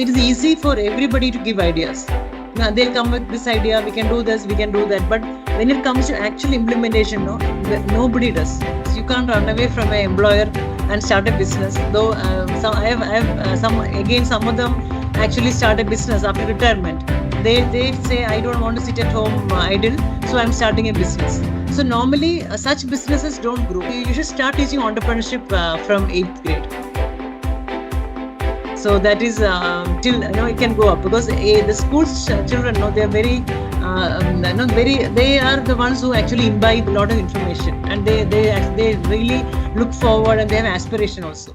It is easy for everybody to give ideas. Now, they'll come with this idea, we can do this, we can do that. But when it comes to actual implementation, nobody does. So you can't run away from an employer and start a business. Though I have some of them actually start a business after retirement. They say, I don't want to sit at home idle, so I'm starting a business. So normally such businesses don't grow. You should start teaching entrepreneurship from 8th grade. So that is till it can go up, because the school's children, they are very they are the ones who actually imbibe a lot of information, and they really look forward, and they have aspiration also.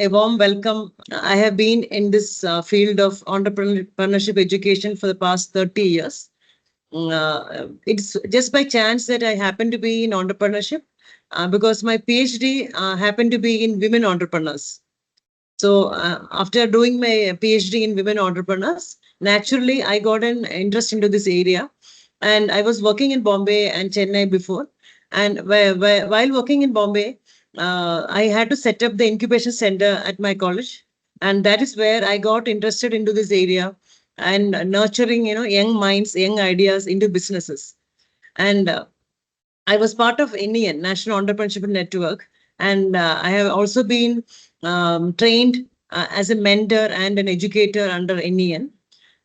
A warm welcome. I have been in this field of entrepreneurship education for the past 30 years. It's just by chance that I happen to be in entrepreneurship because my PhD happened to be in women entrepreneurs. So after doing my PhD in women entrepreneurs, naturally I got an interest into this area. And I was working in Bombay and Chennai before. And while working in Bombay, I had to set up the incubation center at my college, and that is where I got interested into this area and nurturing, young minds, young ideas into businesses. And I was part of NEN, National Entrepreneurship Network, and I have also been trained as a mentor and an educator under NEN,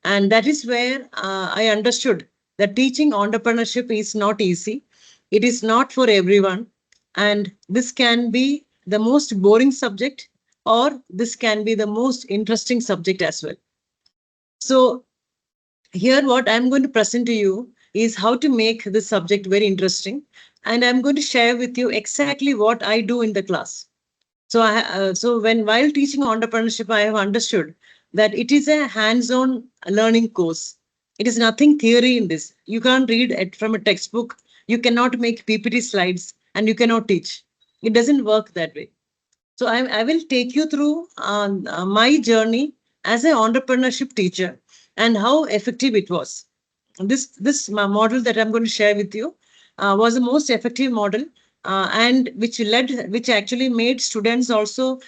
and that is where I understood that teaching entrepreneurship is not easy. It is not for everyone. And this can be the most boring subject, or this can be the most interesting subject as well. So here what I'm going to present to you is how to make this subject very interesting. And I'm going to share with you exactly what I do in the class. So while teaching entrepreneurship, I have understood that it is a hands-on learning course. It is nothing theory in this. You can't read it from a textbook. You cannot make PPT slides, and you cannot teach. It doesn't work that way. So I will take you through my journey as an entrepreneurship teacher and how effective it was. This model that I'm going to share with you was the most effective model, and which actually made students also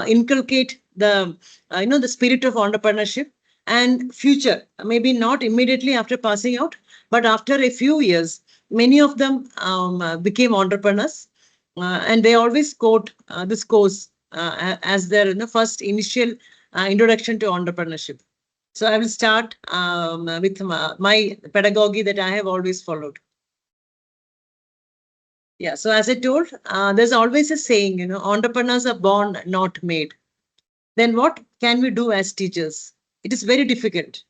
inculcate the the spirit of entrepreneurship and future. Maybe not immediately after passing out, but after a few years, many of them became entrepreneurs, and they always quote this course as their first initial introduction to entrepreneurship. So I will start with my pedagogy that I have always followed. Yeah, so as I told, there's always a saying, entrepreneurs are born, not made. Then what can we do as teachers? It is very difficult.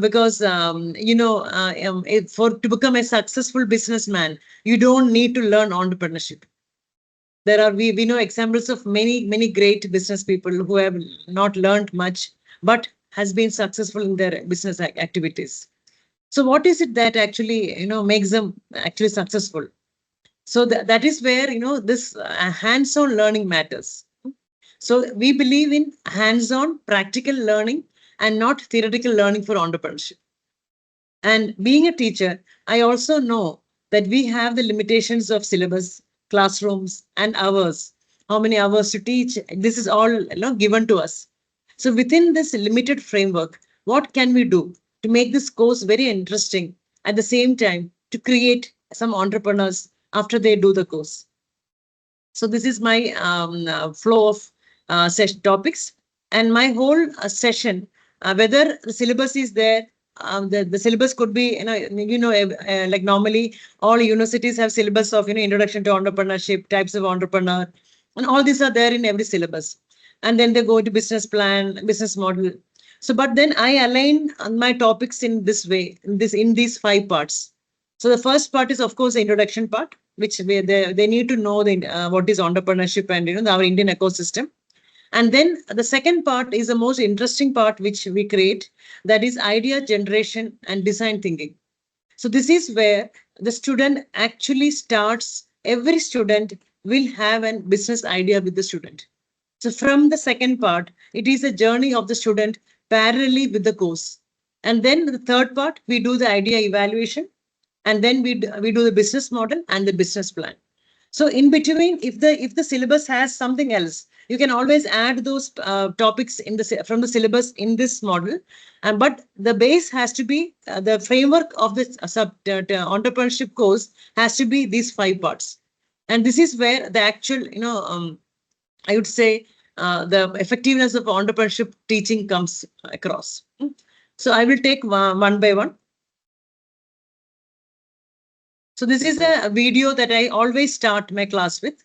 Because to become a successful businessman, you don't need to learn entrepreneurship. We know examples of many great business people who have not learned much, but has been successful in their business activities. So what is it that actually makes them actually successful? So that is where this hands-on learning matters. So we believe in hands-on practical learning and not theoretical learning for entrepreneurship. And being a teacher, I also know that we have the limitations of syllabus, classrooms, and hours. How many hours to teach? This is all given to us. So within this limited framework, what can we do to make this course very interesting, at the same time to create some entrepreneurs after they do the course? So this is my flow of session topics, and my whole session. Whether the syllabus is there, the syllabus could be, like normally all universities have syllabus of, introduction to entrepreneurship, types of entrepreneur, and all these are there in every syllabus. And then they go into business plan, business model. So, but then I align my topics in this way, in these 5 parts. So the first part is, of course, the introduction part, which they need to know what is entrepreneurship and, our Indian ecosystem. And then the second part is the most interesting part which we create, that is idea generation and design thinking. So this is where the student actually starts. Every student will have a business idea with the student. So from the second part, it is a journey of the student parallelly with the course. And then the third part, we do the idea evaluation, and then we do the business model and the business plan. So in between, if the syllabus has something else, you can always add those topics in the from the syllabus in this model. But the base has to be the framework of this entrepreneurship course has to be these 5 parts. And this is where the actual, I would say, the effectiveness of entrepreneurship teaching comes across. So I will take one by one. So this is a video that I always start my class with.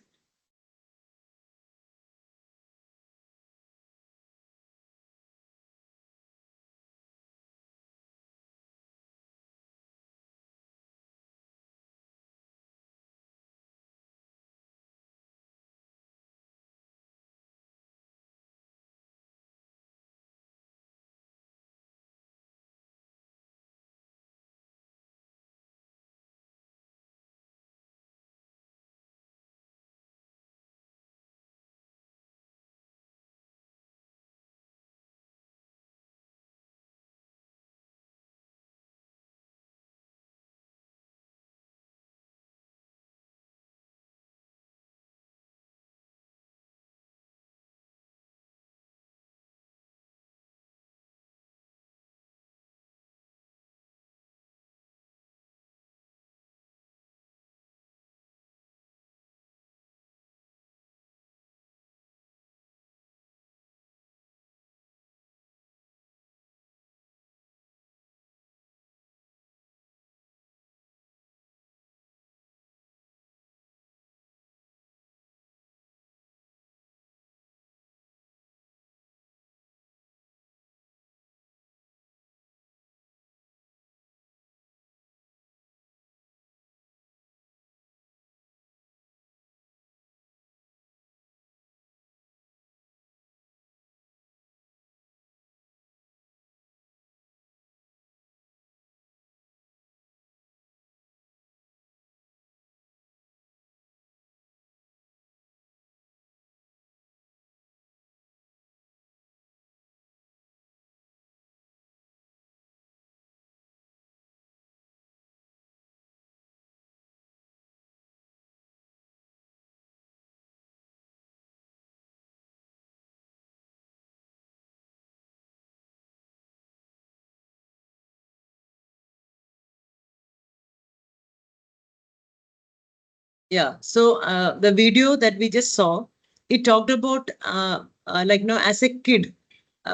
Yeah. So the video that we just saw, it talked about as a kid,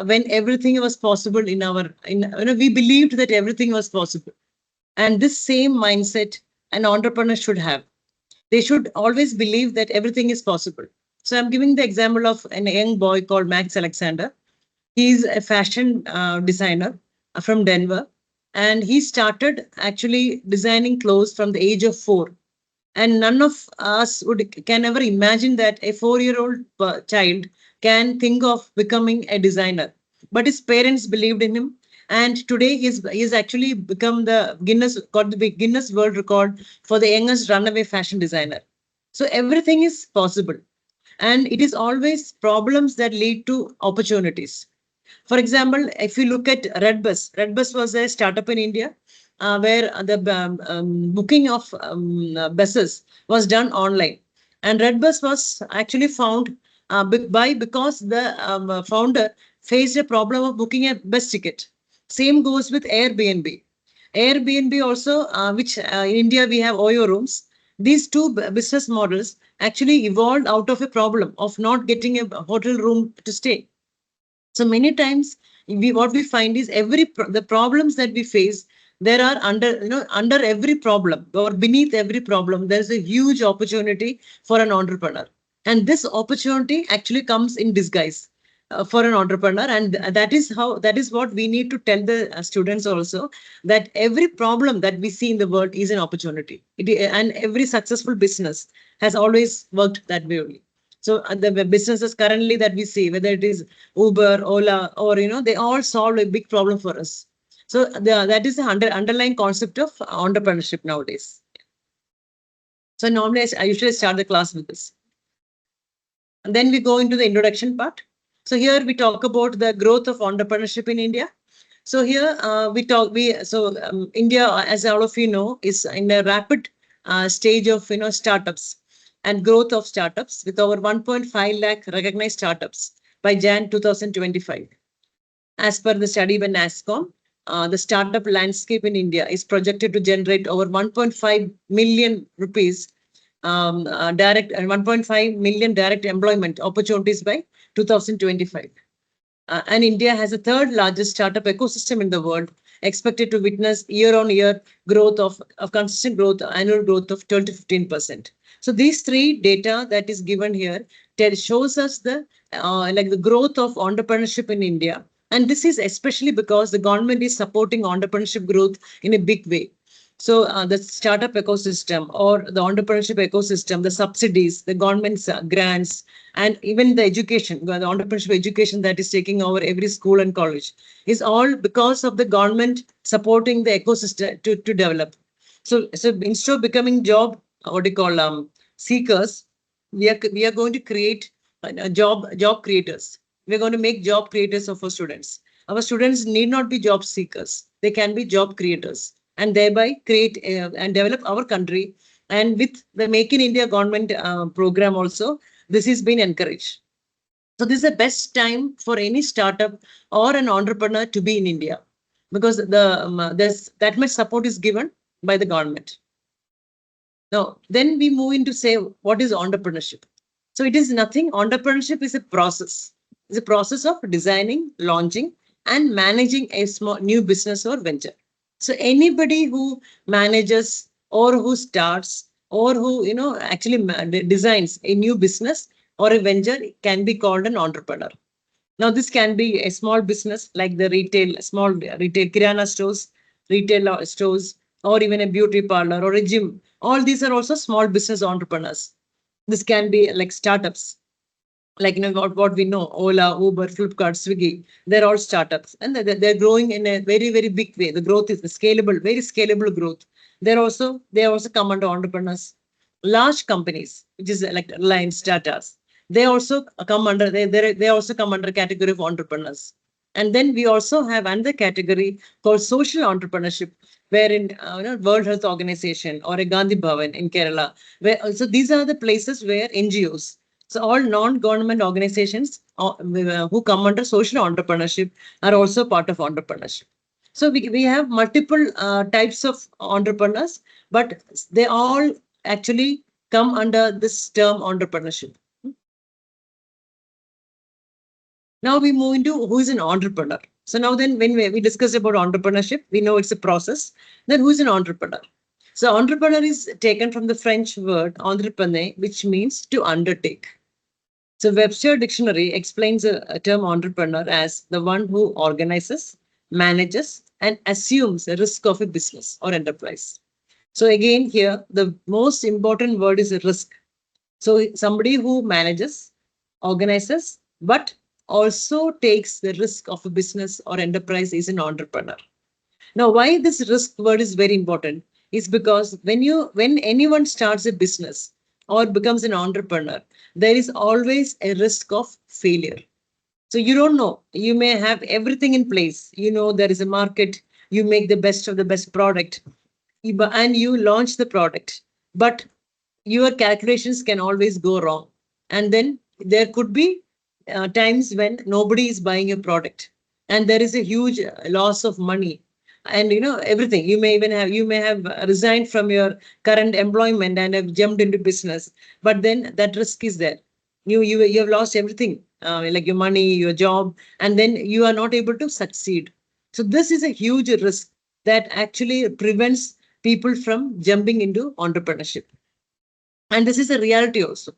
when everything was possible in our we believed that everything was possible, and this same mindset an entrepreneur should have. They should always believe that everything is possible. So I'm giving the example of a young boy called Max Alexander. He's a fashion designer from Denver, and he started actually designing clothes from the age of 4. And none of us can ever imagine that a 4-year-old child can think of becoming a designer. But his parents believed in him, and today he's actually become the got the Guinness World Record for the youngest runaway fashion designer. So everything is possible, and it is always problems that lead to opportunities. For example, if you look at Redbus was a startup in India where the booking of buses was done online. And Redbus was actually found because the founder faced a problem of booking a bus ticket. Same goes with Airbnb. Airbnb also, which in India we have Oyo rooms. These two business models actually evolved out of a problem of not getting a hotel room to stay. So many times what we find is the problems that we face, there are under every problem or beneath every problem there is a huge opportunity for an entrepreneur, and this opportunity actually comes in disguise for an entrepreneur. And that is what we need to tell the students also, that every problem that we see in the world is an opportunity. And every successful business has always worked that way only. So the businesses currently that we see, whether it is Uber, Ola, or they all solve a big problem for us. So that is the underlying concept of entrepreneurship nowadays. So normally I usually start the class with this. And then we go into the introduction part. So here we talk about the growth of entrepreneurship in India. So here India, as all of you know, is in a rapid stage of startups and growth of startups with over 1.5 lakh recognized startups by Jan 2025. As per the study by NASSCOM, the startup landscape in India is projected to generate over 1.5 million rupees direct and 1.5 million direct employment opportunities by 2025. And India has the third largest startup ecosystem in the world, expected to witness year-on-year growth of consistent growth, annual growth of 12 to 15%. So these three data that is given here shows us the the growth of entrepreneurship in India. And this is especially because the government is supporting entrepreneurship growth in a big way. So the startup ecosystem or the entrepreneurship ecosystem, the subsidies, the government's grants, and even the education, the entrepreneurship education that is taking over every school and college is all because of the government supporting the ecosystem to develop. So instead of becoming what do you call, seekers, we are going to create job creators. We're going to make job creators of our students. Our students need not be job seekers. They can be job creators and thereby create and develop our country. And with the Make in India government program also, this is being encouraged. So this is the best time for any startup or an entrepreneur to be in India because there's that much support is given by the government. Now, then we move into say what is entrepreneurship. So it is nothing. Entrepreneurship is a process. It's a process of designing, launching, and managing a small new business or venture. So anybody who manages or who starts or who actually designs a new business or a venture can be called an entrepreneur. Now this can be a small business like the small retail kirana stores, retail stores, or even a beauty parlor or a gym. All these are also small business entrepreneurs. This can be like startups like what we know, Ola, Uber, Flipkart, Swiggy. They're all startups and they're growing in a very, very big way. The growth is the scalable, very scalable growth. They also come under entrepreneurs. Large companies, which is like Reliance, Tatas, they also come under they also come under category of entrepreneurs. And then we also have another category called social entrepreneurship, wherein World Health Organization or a Gandhi Bhavan in Kerala, where also these are the places where NGOs, so all non-government organizations who come under social entrepreneurship are also part of entrepreneurship. So we have multiple types of entrepreneurs, but they all actually come under this term entrepreneurship. Now we move into who is an entrepreneur. So now then when we discuss about entrepreneurship, we know it's a process. Then who is an entrepreneur? So entrepreneur is taken from the French word entreprendre, which means to undertake. So Webster Dictionary explains a term entrepreneur as the one who organizes, manages, and assumes the risk of a business or enterprise. So again, here, the most important word is risk. So somebody who manages, organizes, but also takes the risk of a business or enterprise is an entrepreneur. Now, why this risk word is very important is because when anyone starts a business or becomes an entrepreneur, there is always a risk of failure. So you don't know. You may have everything in place. There is a market. You make the best of the best product and you launch the product. But your calculations can always go wrong. And then there could be times when nobody is buying your product and there is a huge loss of money and everything. You may have resigned from your current employment and have jumped into business, but then that risk is there. You have lost everything, like your money, your job, and then you are not able to succeed. So this is a huge risk that actually prevents people from jumping into entrepreneurship. And this is a reality also.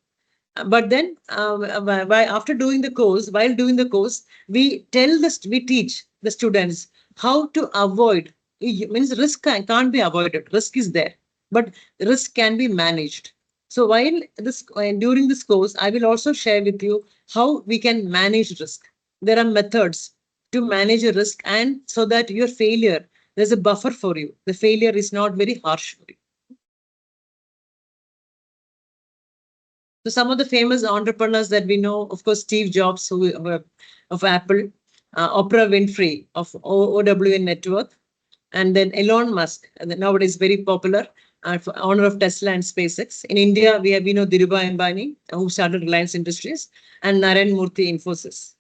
But then after doing the course, while doing the course, we teach the students how to avoid. It means risk can't be avoided. Risk is there, but risk can be managed. So during this course, I will also share with you how we can manage risk. There are methods to manage a risk, and so that your failure, there's a buffer for you. The failure is not very harsh for you. So some of the famous entrepreneurs that we know, of course, Steve Jobs of Apple, Oprah Winfrey of OWN Network, and then Elon Musk, and then nowadays very popular, owner of Tesla and SpaceX. In India, we know Dhirubhai Ambani, who started Reliance Industries, and Narayan Murthy, Infosys.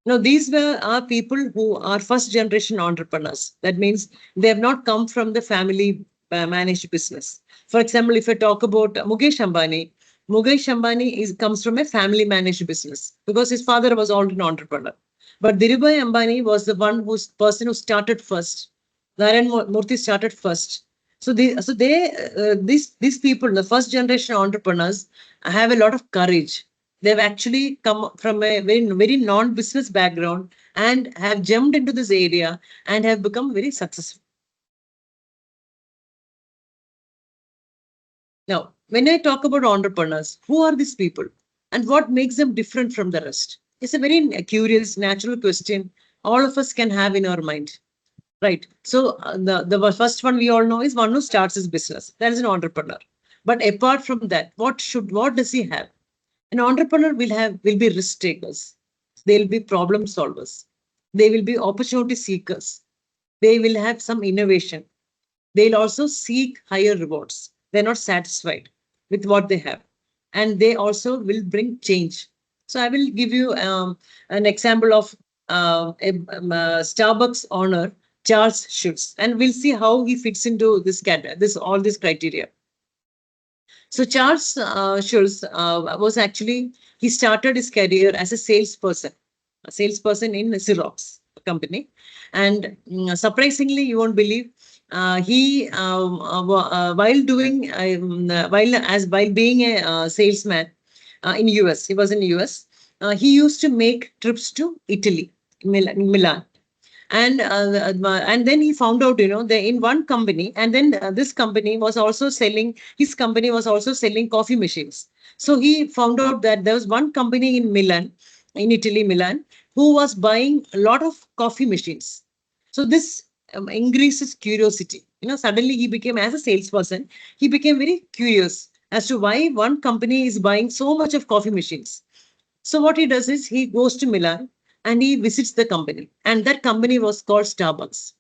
Now, these were our people who are first generation entrepreneurs. That means they have not come from the family managed business. For example, if I talk about Mukesh Ambani comes from a family managed business because his father was already an entrepreneur. But Dhirubhai Ambani was the person who started first. Narayan Murthy started first. These people, the first generation entrepreneurs, have a lot of courage. They've actually come from a very non-business background and have jumped into this area and have become very successful. Now, when I talk about entrepreneurs, who are these people and what makes them different from the rest? It's a very curious, natural question all of us can have in our mind. Right. So the first one we all know is one who starts his business. That is an entrepreneur. But apart from that, what does he have? An entrepreneur will be risk takers. They'll be problem solvers. They will be opportunity seekers. They will have some innovation. They'll also seek higher rewards. They're not satisfied with what they have. And they also will bring change. So I will give you an example of Starbucks owner, Charles Schulz, and we'll see how he fits into all this criteria. So Charles Schulz he started his career as a salesperson in Xerox company, and surprisingly, you won't believe, while being a salesman in US, he was in US. He used to make trips to Italy, Milan. And then he found out, they in one company, and then this company was also selling. His company was also selling coffee machines. So he found out that there was one company in Milan, in Italy, Milan, who was buying a lot of coffee machines. So this increases curiosity. Suddenly he became, as a salesperson, he became very curious as to why one company is buying so much of coffee machines. So what he does is he goes to Milan and he visits the company. And that company was called Starbucks.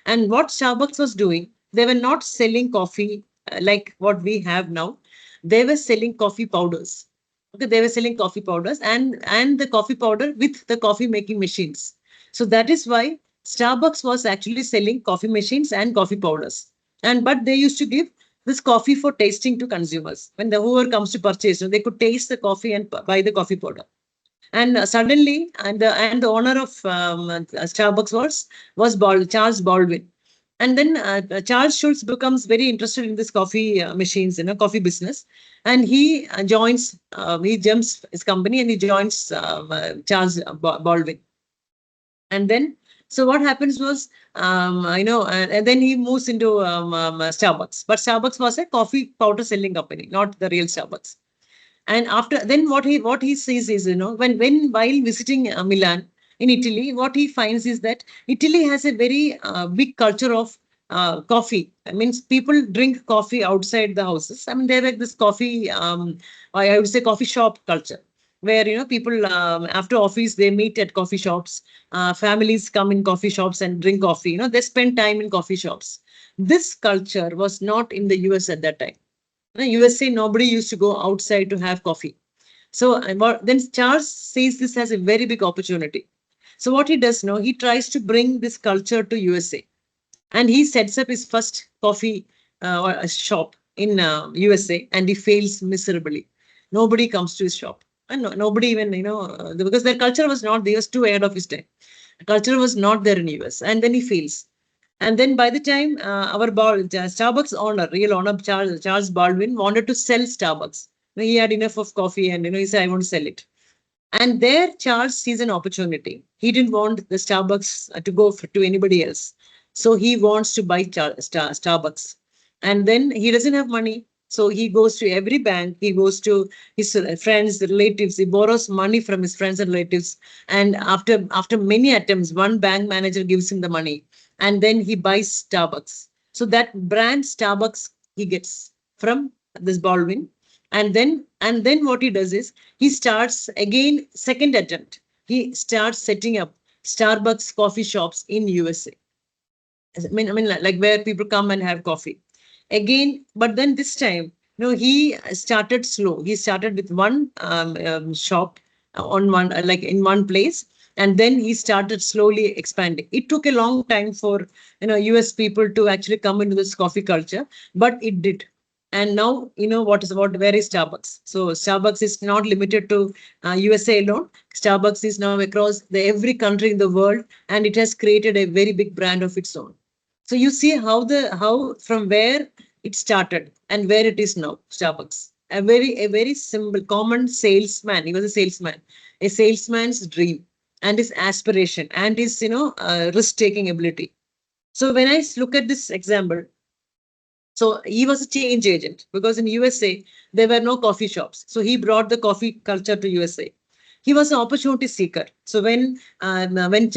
And what Starbucks was doing, they were not selling coffee like what we have now. They were selling coffee powders. Okay, they were selling coffee powders and the coffee powder with the coffee making machines. So that is why Starbucks was actually selling coffee machines and coffee powders. But they used to give this coffee for tasting to consumers. When whoever comes to purchase, they could taste the coffee and buy the coffee powder. And suddenly, the owner of Starbucks was Charles Baldwin. And then Charles Schulz becomes very interested in this coffee machines, coffee business, and he jumps his company and he joins Charles Baldwin. And then, so what happens was, and then he moves into Starbucks. But Starbucks was a coffee powder selling company, not the real Starbucks. And after then, what he sees is, while visiting Milan in Italy, what he finds is that Italy has a very big culture of coffee. I mean, people drink coffee outside the houses. I mean, they have this coffee, I would say, coffee shop culture, where people after office they meet at coffee shops. Families come in coffee shops and drink coffee. They spend time in coffee shops. This culture was not in the US at that time. In the USA, nobody used to go outside to have coffee. So then Charles sees this as a very big opportunity. So what he does now, he tries to bring this culture to USA, and he sets up his first coffee shop in USA, and he fails miserably. Nobody comes to his shop, and nobody even because their culture was not. They was too ahead of his time. The culture was not there in US, and then he fails. And then by the time Starbucks owner, real owner, Charles Baldwin, wanted to sell Starbucks. He had enough of coffee and he said, I want to sell it. And there Charles sees an opportunity. He didn't want the Starbucks to go to anybody else. So he wants to buy Starbucks. And then he doesn't have money. So he goes to every bank, he goes to his friends, relatives, he borrows money from his friends and relatives. And after many attempts, one bank manager gives him the money, and then he buys Starbucks. So that brand Starbucks he gets from this Baldwin. And then what he does is he starts again, second attempt. He starts setting up Starbucks coffee shops in USA. I mean, like where people come and have coffee again. But then this time, he started slow. He started with one shop on one, like in one place, and then he started slowly expanding. It took a long time for US people to actually come into this coffee culture, but it did. And now where is Starbucks? So Starbucks is not limited to USA alone. Starbucks is now across the every country in the world, and it has created a very big brand of its own. So you see how from where it started and where it is now, Starbucks. A very simple, common salesman. He was a salesman. A salesman's dream and his aspiration and his risk-taking ability. So when I look at this example, so he was a change agent because in USA there were no coffee shops. So he brought the coffee culture to USA. He was an opportunity seeker. So when Baldwin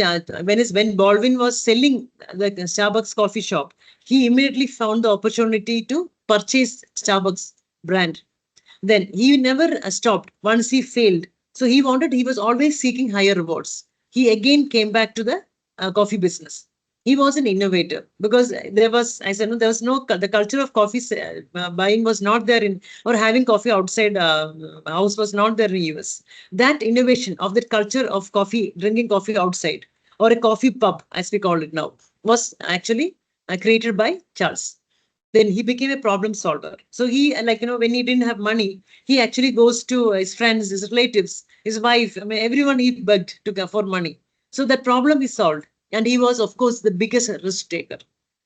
was selling the Starbucks coffee shop, he immediately found the opportunity to purchase Starbucks brand. Then he never stopped once he failed. So he was always seeking higher rewards. He again came back to the coffee business. He was an innovator because I said, no, there was no, the culture of coffee buying was not there in, or having coffee outside house was not there in US. That innovation of that culture of coffee, drinking coffee outside or a coffee pub, as we call it now, was actually created by Charles. Then he became a problem solver. So he, when he didn't have money, he actually goes to his friends, his relatives, his wife, I mean, everyone he begged to for money. So that problem is solved. And he was, of course, the biggest risk taker.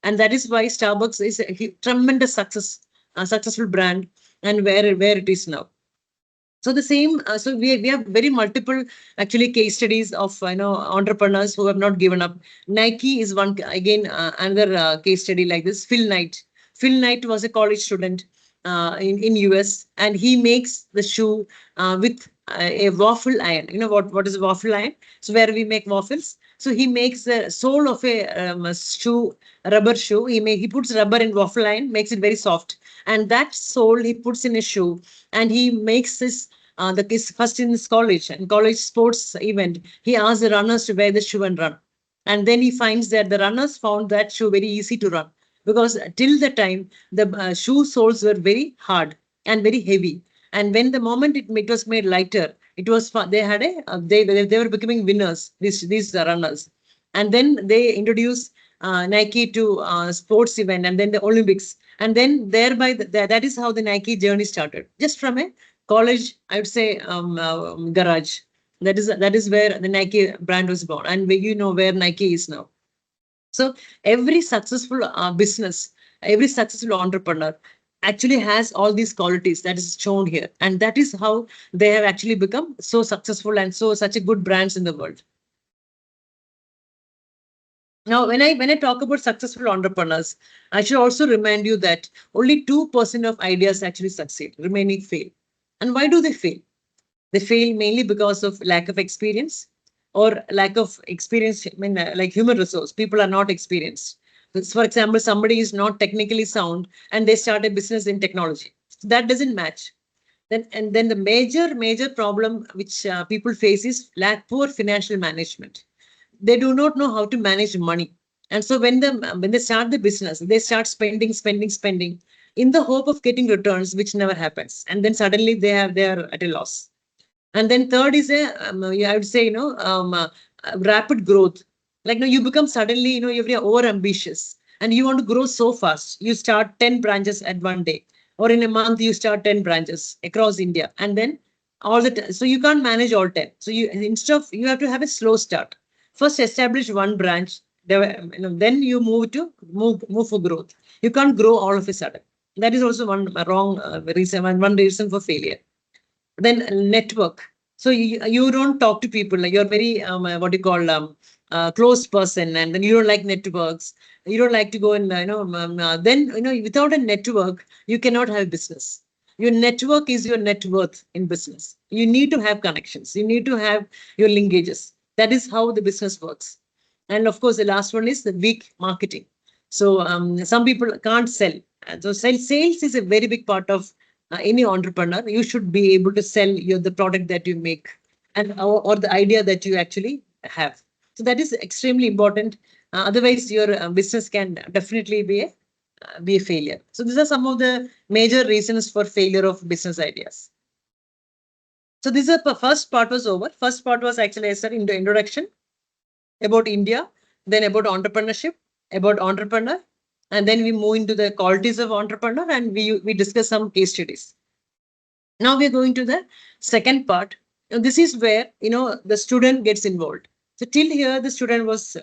And that is why Starbucks is a tremendous successful brand and where it is now. So the same, so we have very multiple actually case studies of entrepreneurs who have not given up. Nike is one again, another case study like this. Phil Knight. Phil Knight was a college student in US, and he makes the shoe with a waffle iron. You know what is a waffle iron? So where we make waffles. So he makes the sole of a shoe, a rubber shoe. He puts rubber in waffle iron, makes it very soft, and that sole he puts in a shoe, and he makes this. The kids first in his college and college sports event, he asked the runners to wear the shoe and run, and then he finds that the runners found that shoe very easy to run because till the time the shoe soles were very hard and very heavy, and when the moment it was made lighter, it was fun. They had a they were becoming winners, these runners. And then they introduced Nike to sports event and then the Olympics, and then thereby that is how the Nike journey started, just from a college, I would say, garage. That is where the Nike brand was born, and where Nike is now. So every successful business, every successful entrepreneur actually has all these qualities that is shown here, and that is how they have actually become so successful and such a good brands in the world. Now, when I talk about successful entrepreneurs, I should also remind you that only 2% of ideas actually succeed, remaining fail. And why do they fail? They fail mainly because of lack of experience or lack of experience. I mean, like human resource, people are not experienced. For example, somebody is not technically sound and they start a business in technology. That doesn't match. Then the major problem which people face is poor financial management. They do not know how to manage money, and so when they start the business, they start spending in the hope of getting returns, which never happens, and then suddenly they are at a loss. And then third is I would say, rapid growth. Like, you become suddenly, you're over ambitious and you want to grow so fast. You start 10 branches at one day, or in a month, you start 10 branches across India. And then so you can't manage all 10. So you have to have a slow start. First, establish one branch, then you move for growth. You can't grow all of a sudden. That is also one wrong reason, one reason for failure. Then network. So you don't talk to people. Like, you're very what do you call closed person, and then you don't like networks, you don't like to go and then without a network you cannot have business. Your network is your net worth in business. You need to have connections, you need to have your linkages. That is how the business works. And of course the last one is the weak marketing. So some people can't sell, and so sales is a very big part of any entrepreneur. You should be able to sell the product that you make, and or the idea that you actually have. So that is extremely important. Otherwise, your business can definitely be a failure. So these are some of the major reasons for failure of business ideas. So this is the first part was over. First part was actually I said in the introduction about India, then about entrepreneurship, about entrepreneur, and then we move into the qualities of entrepreneur, and we discuss some case studies. Now we are going to the second part. This is where the student gets involved. So till here the student was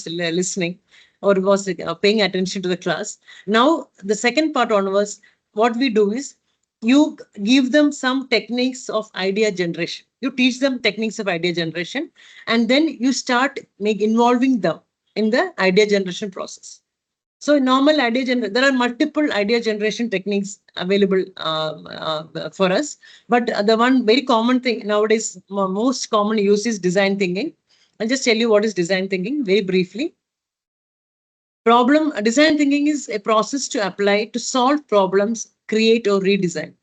listening or was paying attention to the class. Now the second part onwards, what we do is you give them some techniques of idea generation. You teach them techniques of idea generation, and then you start involving them in the idea generation process. So normal idea there are multiple idea generation techniques available for us, but the one very common thing nowadays, most common use is design thinking. I'll just tell you what is design thinking very briefly. Design thinking is a process to apply to solve problems, create or redesign.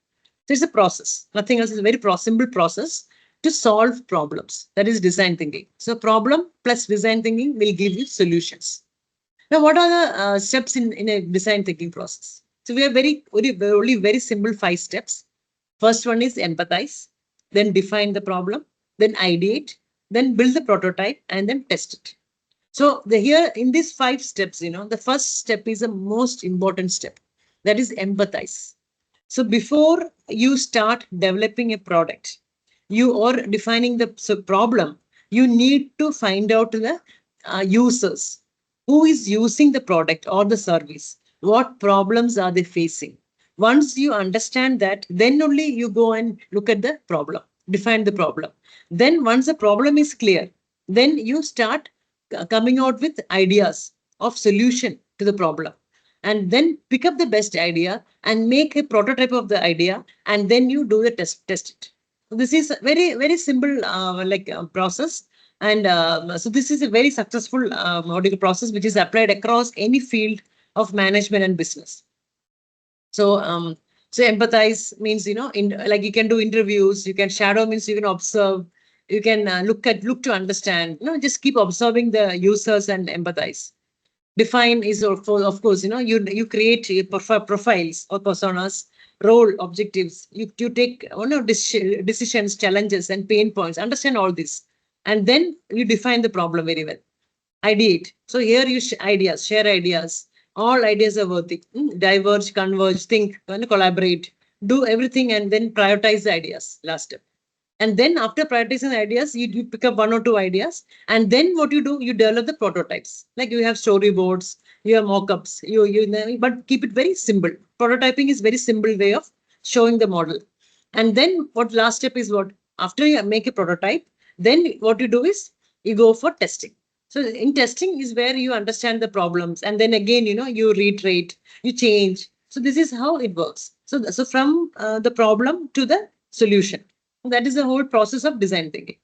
So it's a process, nothing else. Is a very simple process to solve problems. That is design thinking. So problem plus design thinking will give you solutions. Now, what are the steps in a design thinking process? So we have only very simple 5 steps. First one is empathize, then define the problem, then ideate, then build the prototype, and then test it. So here in these 5 steps, the first step is the most important step. That is empathize. So before you start developing a product, you are defining the problem, you need to find out the users. Who is using the product or the service? What problems are they facing? Once you understand that, then only you go and look at the problem, define the problem. Then once the problem is clear, then you start coming out with ideas of solution to the problem. And then pick up the best idea and make a prototype of the idea, and then you do the test it. So this is very, very simple process. And so this is a very successful process which is applied across any field of management and business. So empathize means like you can do interviews, you can shadow means you can observe, you can look to understand. Just keep observing the users and empathize. Define is of course you create profiles or personas, role, objectives. You take decisions, challenges, and pain points. Understand all this. And then you define the problem very well. Ideate. So here you share ideas. All ideas are worthy. Diverge, converge, think, collaborate, do everything, and then prioritize the ideas. Last step. And then after prioritizing the ideas, you pick up 1 or 2 ideas. And then what you do, you develop the prototypes. Like you have storyboards, you have mock-ups, but keep it very simple. Prototyping is very simple way of showing the model. And then what last step is what? After you make a prototype, then what you do is you go for testing. So in testing is where you understand the problems. And then again, you reiterate, you change. So this is how it works. So from the problem to the solution. That is the whole process of design thinking.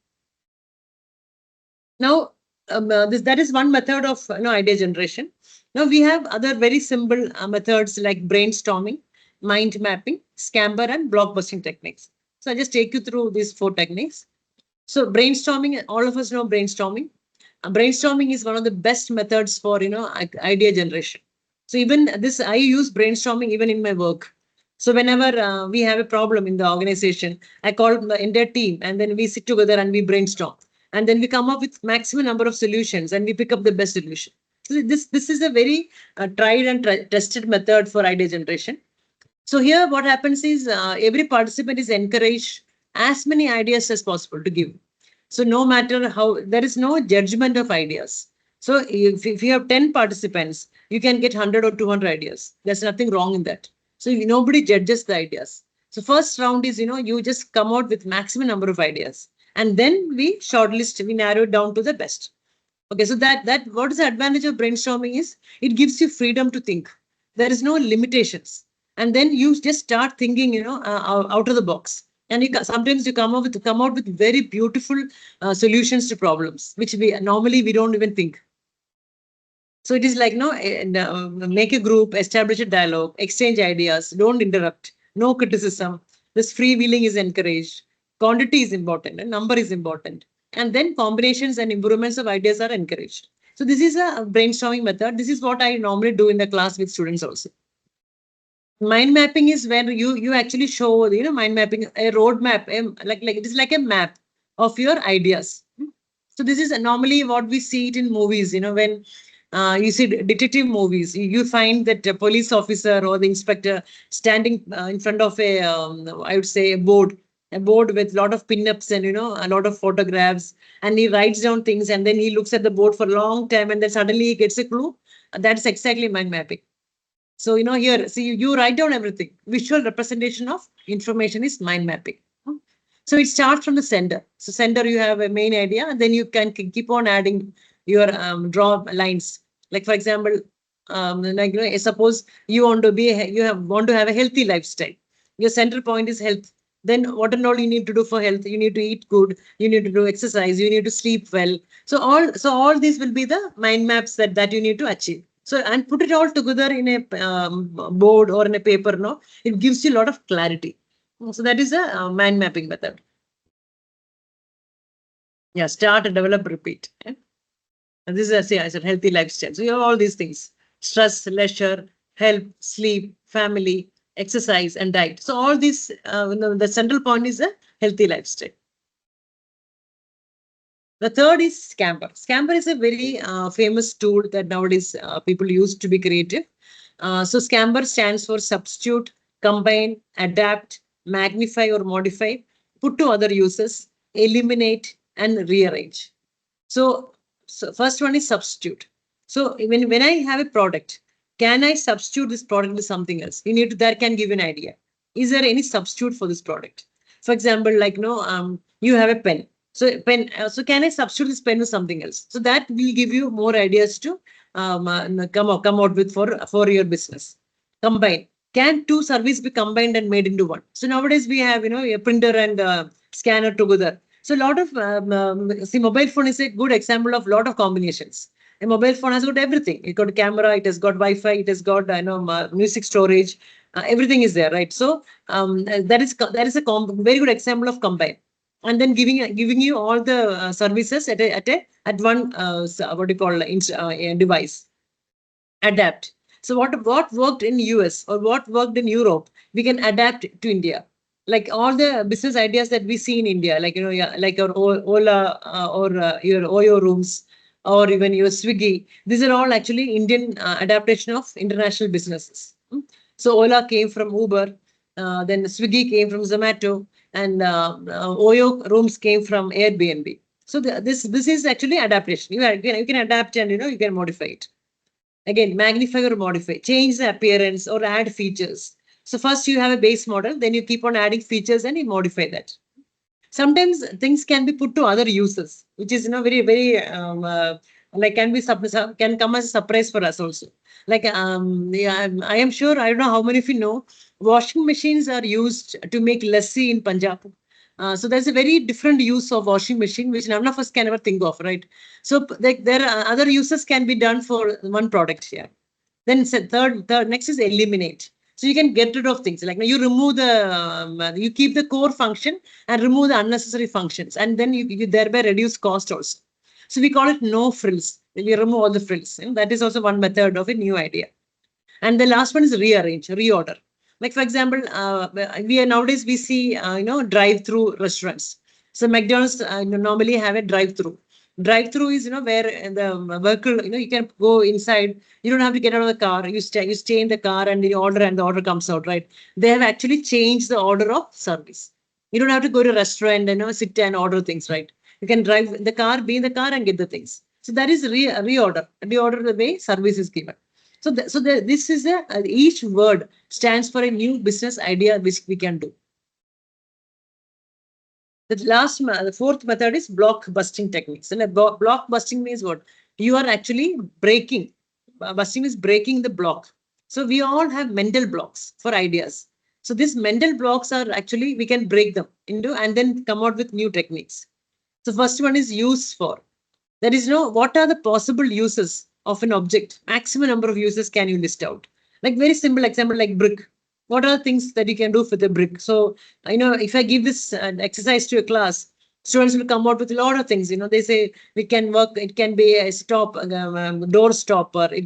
Now, that is one method of idea generation. Now we have other very simple methods like brainstorming, mind mapping, scamper, and blockbusting techniques. So I'll just take you through these 4 techniques. So brainstorming, all of us know brainstorming. Brainstorming is one of the best methods for idea generation. So even this, I use brainstorming even in my work. So whenever we have a problem in the organization, I call the entire team, and then we sit together and we brainstorm, and then we come up with maximum number of solutions, and we pick up the best solution. So this is a very tried and tested method for idea generation. So here what happens is every participant is encouraged as many ideas as possible to give. So no matter how, there is no judgment of ideas. So if you have 10 participants, you can get 100 or 200 ideas. There's nothing wrong in that. So nobody judges the ideas. So first round is, you just come out with maximum number of ideas. And then we shortlist, we narrow it down to the best. Okay, so that what is the advantage of brainstorming is it gives you freedom to think. There is no limitations, and then you just start thinking, out of the box. And sometimes you come out with very beautiful solutions to problems, which we normally we don't even think. So it is like, no, make a group, establish a dialogue, exchange ideas, don't interrupt, no criticism. This freewheeling is encouraged. Quantity is important, and number is important. And then combinations and improvements of ideas are encouraged. So this is a brainstorming method. This is what I normally do in the class with students also. Mind mapping is when you actually show, mind mapping, a roadmap, like it is like a map of your ideas. So this is normally what we see it in movies, when you see detective movies, you find that a police officer or the inspector standing in front of I would say a board with a lot of pin-ups and, a lot of photographs, and he writes down things, and then he looks at the board for a long time, and then suddenly he gets a clue. That's exactly mind mapping. So, here, see, you write down everything. Visual representation of information is mind mapping. So it starts from the center. So center, you have a main idea, and then you can keep on adding your draw lines. Like, for example, suppose you want to want to have a healthy lifestyle. Your center point is health. Then what and all you need to do for health? You need to eat good. You need to do exercise. You need to sleep well. So all these will be the mind maps that you need to achieve. So, and put it all together in a board or in a paper. No, it gives you a lot of clarity. So that is a mind mapping method. Yeah, start, develop, repeat. Yeah? And this is I said healthy lifestyle. So you have all these things: stress, leisure, health, sleep, family, exercise, and diet. So all these, the central point is a healthy lifestyle. The third is Scamper. Scamper is a very famous tool that nowadays people use to be creative. So Scamper stands for substitute, combine, adapt, magnify or modify, put to other uses, eliminate, and rearrange. So first one is substitute. So when I have a product, can I substitute this product with something else? That can give you an idea. Is there any substitute for this product? For example, like you have a pen. So can I substitute this pen with something else? So that will give you more ideas to come out with for your business. Combine. Can two services be combined and made into one? So nowadays we have a printer and scanner together. So a lot of see, mobile phone is a good example of a lot of combinations. A mobile phone has got everything. It got a camera, it has got Wi-Fi, it has got music storage, everything is there, right? So that is a very good example of combine, and then giving you all the services at one what do you call device. Adapt. So what worked in US or what worked in Europe, we can adapt to India. Like all the business ideas that we see in India, like yeah, like your Ola or your Oyo rooms or even your Swiggy, these are all actually Indian adaptation of international businesses. So Ola came from Uber, then Swiggy came from Zomato, and Oyo rooms came from Airbnb. So this is actually adaptation. You can adapt and you can modify it. Again, magnify or modify, change the appearance or add features. So first you have a base model, then you keep on adding features and you modify that. Sometimes things can be put to other uses, which is very very like can come as a surprise for us also. Like yeah, I am sure, I don't know how many of you know, washing machines are used to make lassi in Punjab. So there's a very different use of washing machine which none of us can ever think of, right? So like there are other uses can be done for one product here. Then third next is eliminate. So you can get rid of things like you remove you keep the core function and remove the unnecessary functions, and then you thereby reduce cost also. So we call it no frills. We remove all the frills. That is also one method of a new idea. And the last one is rearrange, reorder. Like for example, nowadays we see drive-through restaurants. So McDonald's normally have a drive-through. Drive-through is where the vehicle you can go inside. You don't have to get out of the car. You stay in the car and you order and the order comes out, right? They have actually changed the order of service. You don't have to go to a restaurant and sit and order things, right? You can drive in the car, be in the car and get the things. So that is reorder the way service is given. This is each word stands for a new business idea which we can do. The fourth method is block busting techniques. And block busting means what? you are actually breaking. Busting is breaking the block. So we all have mental blocks for ideas. So these mental blocks are actually, we can break them into and then come out with new techniques. So first one is use for. There is no, what are the possible uses of an object? Maximum number of uses can you list out? Like very simple example like brick. What are things that you can do with a brick? So, if I give this exercise to a class, students will come out with a lot of things. They say we can work, it can be a stop, door stopper. I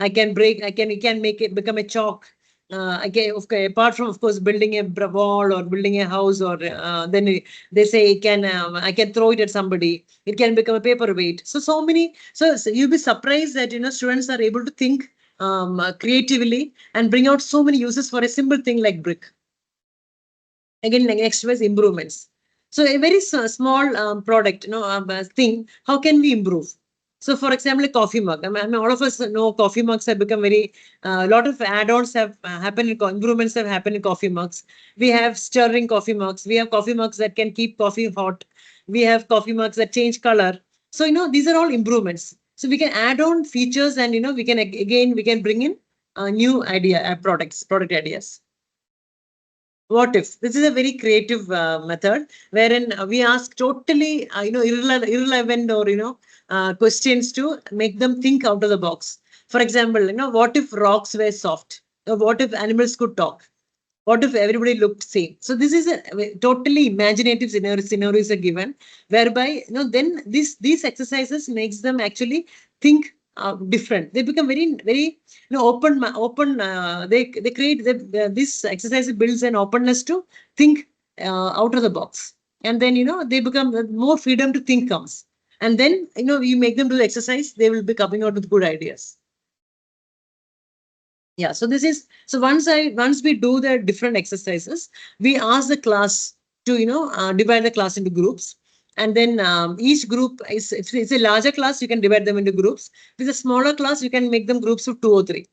can break, it can make it become a chalk. Again, okay, apart from, of course, building a wall or building a house, or then they say I can throw it at somebody. It can become a paperweight. So many. So you'll be surprised that students are able to think creatively and bring out so many uses for a simple thing like brick. Again, like next was improvements. So a very small product, thing. How can we improve? So, for example, a coffee mug. I mean, all of us know coffee mugs have become very. A lot of add-ons have happened. Improvements have happened in coffee mugs. We have stirring coffee mugs. We have coffee mugs that can keep coffee hot. We have coffee mugs that change color. So these are all improvements. So we can add on features, and we can bring in new product ideas. What if? This is a very creative method wherein we ask totally, irrelevant or, questions to make them think out of the box. For example, what if rocks were soft? Or what if animals could talk? What if everybody looked same? So this is a totally imaginative scenarios are given, whereby, then these exercises makes them actually think different. They become very, very, open. They create this exercise builds an openness to think out of the box, and then they become more freedom to think comes, and then you make them do the exercise, they will be coming out with good ideas. Yeah, so once we do the different exercises, we ask the class to divide the class into groups, and then each group is, if it's a larger class, you can divide them into groups. If it's a smaller class, you can make them groups of 2 or 3,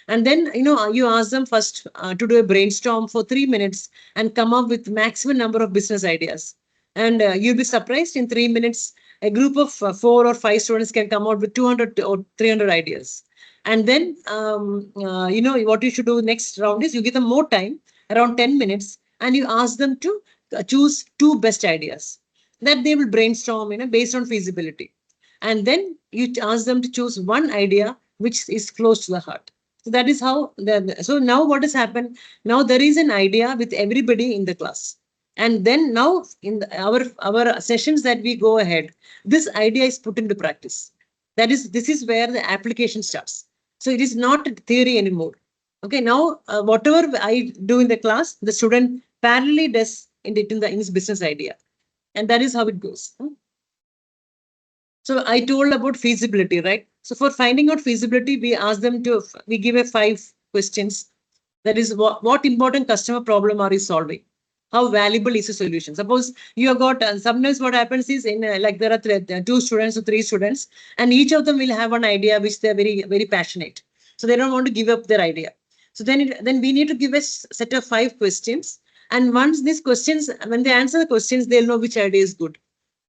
and then you ask them first to do a brainstorm for 3 minutes and come up with maximum number of business ideas, and you'll be surprised in 3 minutes a group of 4 or 5 students can come out with 200 or 300 ideas. And then, what you should do next round is you give them more time, around 10 minutes, and you ask them to choose 2 best ideas that they will brainstorm, based on feasibility. And then you ask them to choose one idea which is close to the heart. So that is how. So now what has happened? Now there is an idea with everybody in the class. And then now in our sessions that we go ahead, this idea is put into practice. This is where the application starts. So it is not theory anymore. Okay, now whatever I do in the class, the student parallelly does in his business idea, and that is how it goes. So I told about feasibility, right? So for finding out feasibility, we give a 5 questions. That is, what important customer problem are you solving? How valuable is the solution? Suppose you have got, sometimes what happens is like there are 2 students or 3 students, and each of them will have one idea which they are very, very passionate. So they don't want to give up their idea. So then we need to give a set of 5 questions. And once these questions, when they answer the questions, they'll know which idea is good.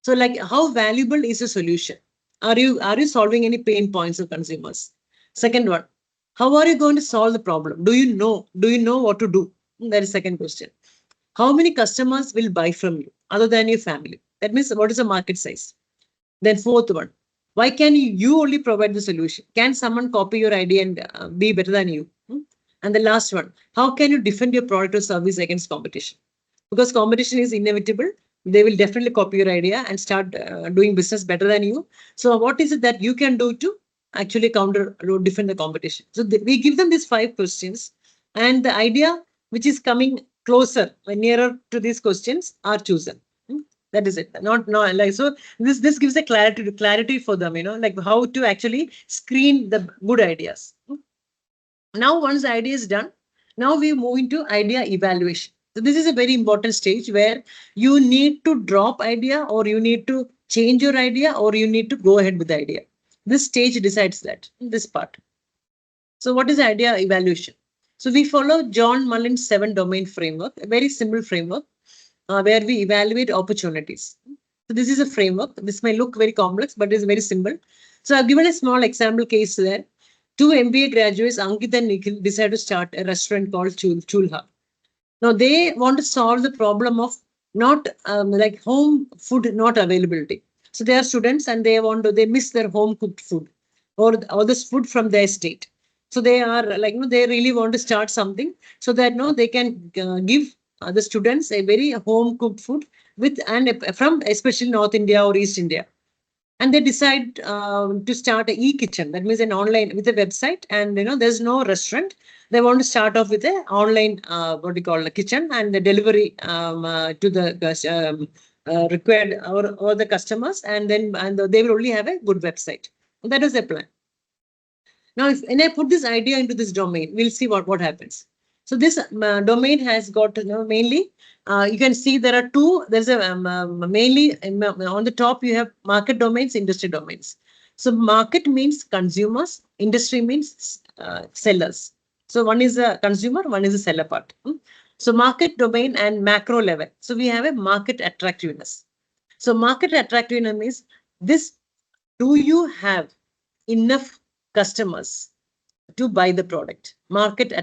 So like, how valuable is the solution? Are you solving any pain points of consumers? Second one, how are you going to solve the problem? Do you know what to do? That is second question. How many customers will buy from you other than your family? That means, what is the market size? Then fourth one, why can you only provide the solution? Can someone copy your idea and be better than you? And the last one, how can you defend your product or service against competition? Because competition is inevitable. They will definitely copy your idea and start doing business better than you. So what is it that you can do to actually defend the competition? So we give them these 5 questions, and the idea which is coming closer, nearer to these questions are chosen. That is it. Not like, so this gives a clarity for them, like how to actually screen the good ideas. Now, once the idea is done, now we move into idea evaluation. So this is a very important stage where you need to drop idea, or you need to change your idea, or you need to go ahead with the idea. This stage decides that, this part. So what is idea evaluation? So we follow John Mullin's 7 domain framework, a very simple framework where we evaluate opportunities. So this is a framework. This may look very complex, but it's very simple. So I've given a small example case there. Two MBA graduates, Ankit and Nikhil, decided to start a restaurant called Chulha. Now they want to solve the problem of not like home food not availability. So they are students and they miss their home cooked food or this food from their state. So they are like they really want to start something so that they can give the students a very home cooked food with and from especially North India or East India. And they decide to start a e-kitchen. That means an online with a website, and there's no restaurant. They want to start off with an online what do you call a kitchen and the delivery to the required or the customers, and they will only have a good website. That is their plan. Now, if and I put this idea into this domain, we'll see what happens. So this domain has got mainly you can see there are two. There's a mainly on the top you have market domains, industry domains. So market means consumers, industry means sellers. So one is a consumer, one is a seller part. So market domain and macro level. So we have a market attractiveness. So market attractiveness means this: do you have enough customers to buy the product?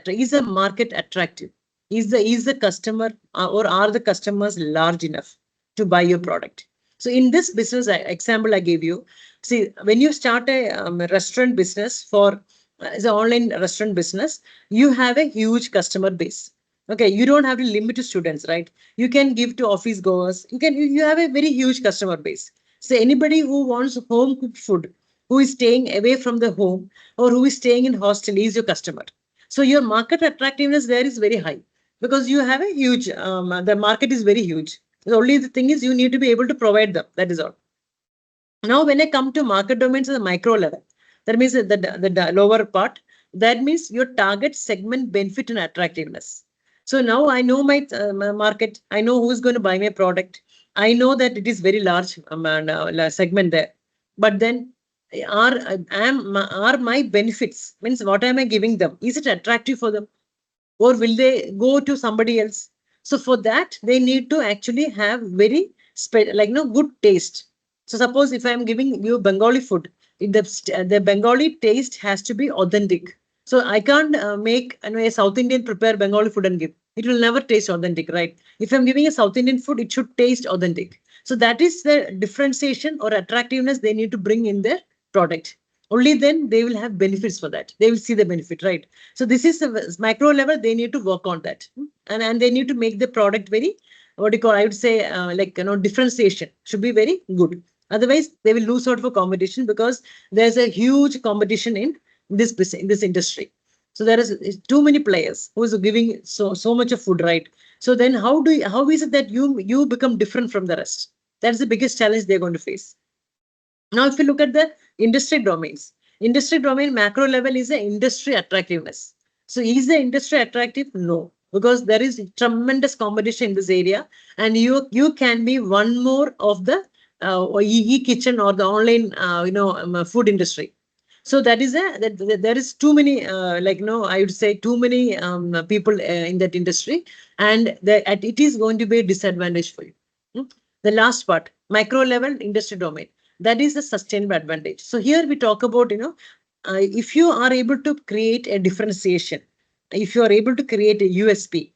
Is a market attractive? Is the customer or are the customers large enough to buy your product? So in this business example I gave you, see, when you start a restaurant business for as an online restaurant business, you have a huge customer base. Okay, you don't have to limit to students, right? You can give to office goers. You have a very huge customer base. So anybody who wants home cooked food, who is staying away from the home or who is staying in hostel is your customer. So your market attractiveness there is very high because you have a huge, the market is very huge. The only thing is you need to be able to provide them. That is all. Now, when I come to market domains at the micro level, that means the lower part, that means your target segment benefit and attractiveness. So now I know my market, I know who's going to buy my product. I know that it is very large segment there. But then are my benefits, means what am I giving them? Is it attractive for them? Or will they go to somebody else? So for that, they need to actually have very good taste. So suppose if I'm giving you Bengali food, the Bengali taste has to be authentic. So I can't make a South Indian prepare Bengali food and give. It will never taste authentic, right? If I'm giving a South Indian food, it should taste authentic. So that is the differentiation or attractiveness they need to bring in their product. Only then they will have benefits for that. They will see the benefit, right? So this is the micro level. They need to work on that, and they need to make the product very what do you call? I would say differentiation should be very good. Otherwise, they will lose out for competition because there's a huge competition in this industry. So there is too many players who is giving so much of food, right? So then how is it that you become different from the rest? That's the biggest challenge they're going to face. Now, if you look at the industry domains, industry domain macro level is the industry attractiveness. So is the industry attractive? No, because there is tremendous competition in this area, and you can be one more of the e-kitchen or the online food industry. So that is there is too many I would say too many people in that industry, and it is going to be a disadvantage for you. The last part, micro level industry domain, that is the sustainable advantage. So here we talk about if you are able to create a differentiation, if you are able to create a USP,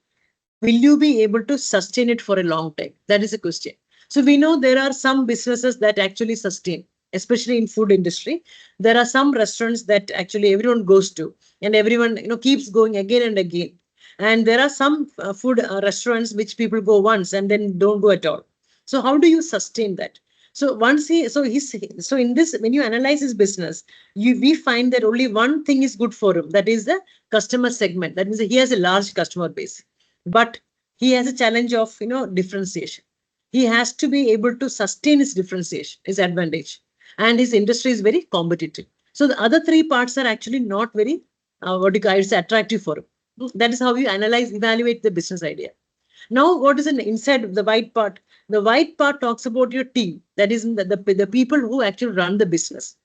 will you be able to sustain it for a long time? That is a question. So we know there are some businesses that actually sustain, especially in food industry. There are some restaurants that actually everyone goes to and everyone keeps going again and again. And there are some food restaurants which people go once and then don't go at all. So how do you sustain that? So so in this, when you analyze his business, we find that only one thing is good for him. That is the customer segment. That means he has a large customer base, but he has a challenge of differentiation. He has to be able to sustain his differentiation, his advantage, and his industry is very competitive. So the other three parts are actually not very I would say attractive for him. That is how you evaluate the business idea. Now, what is inside the white part? The white part talks about your team. That is the people who actually run the business.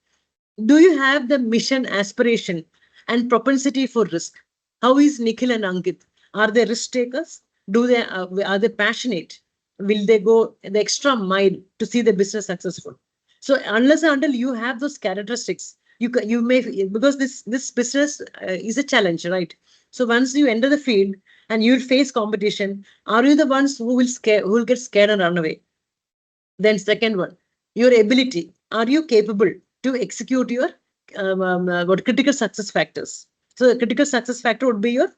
Do you have the mission, aspiration, and propensity for risk? How is Nikhil and Ankit? Are they risk takers? Are they passionate? Will they go the extra mile to see the business successful? So unless and until you have those characteristics, you may, because this business is a challenge, right? So once you enter the field and you'll face competition, are you the ones who will get scared and run away? Then second one, your ability. Are you capable to execute your what critical success factors? So the critical success factor would be your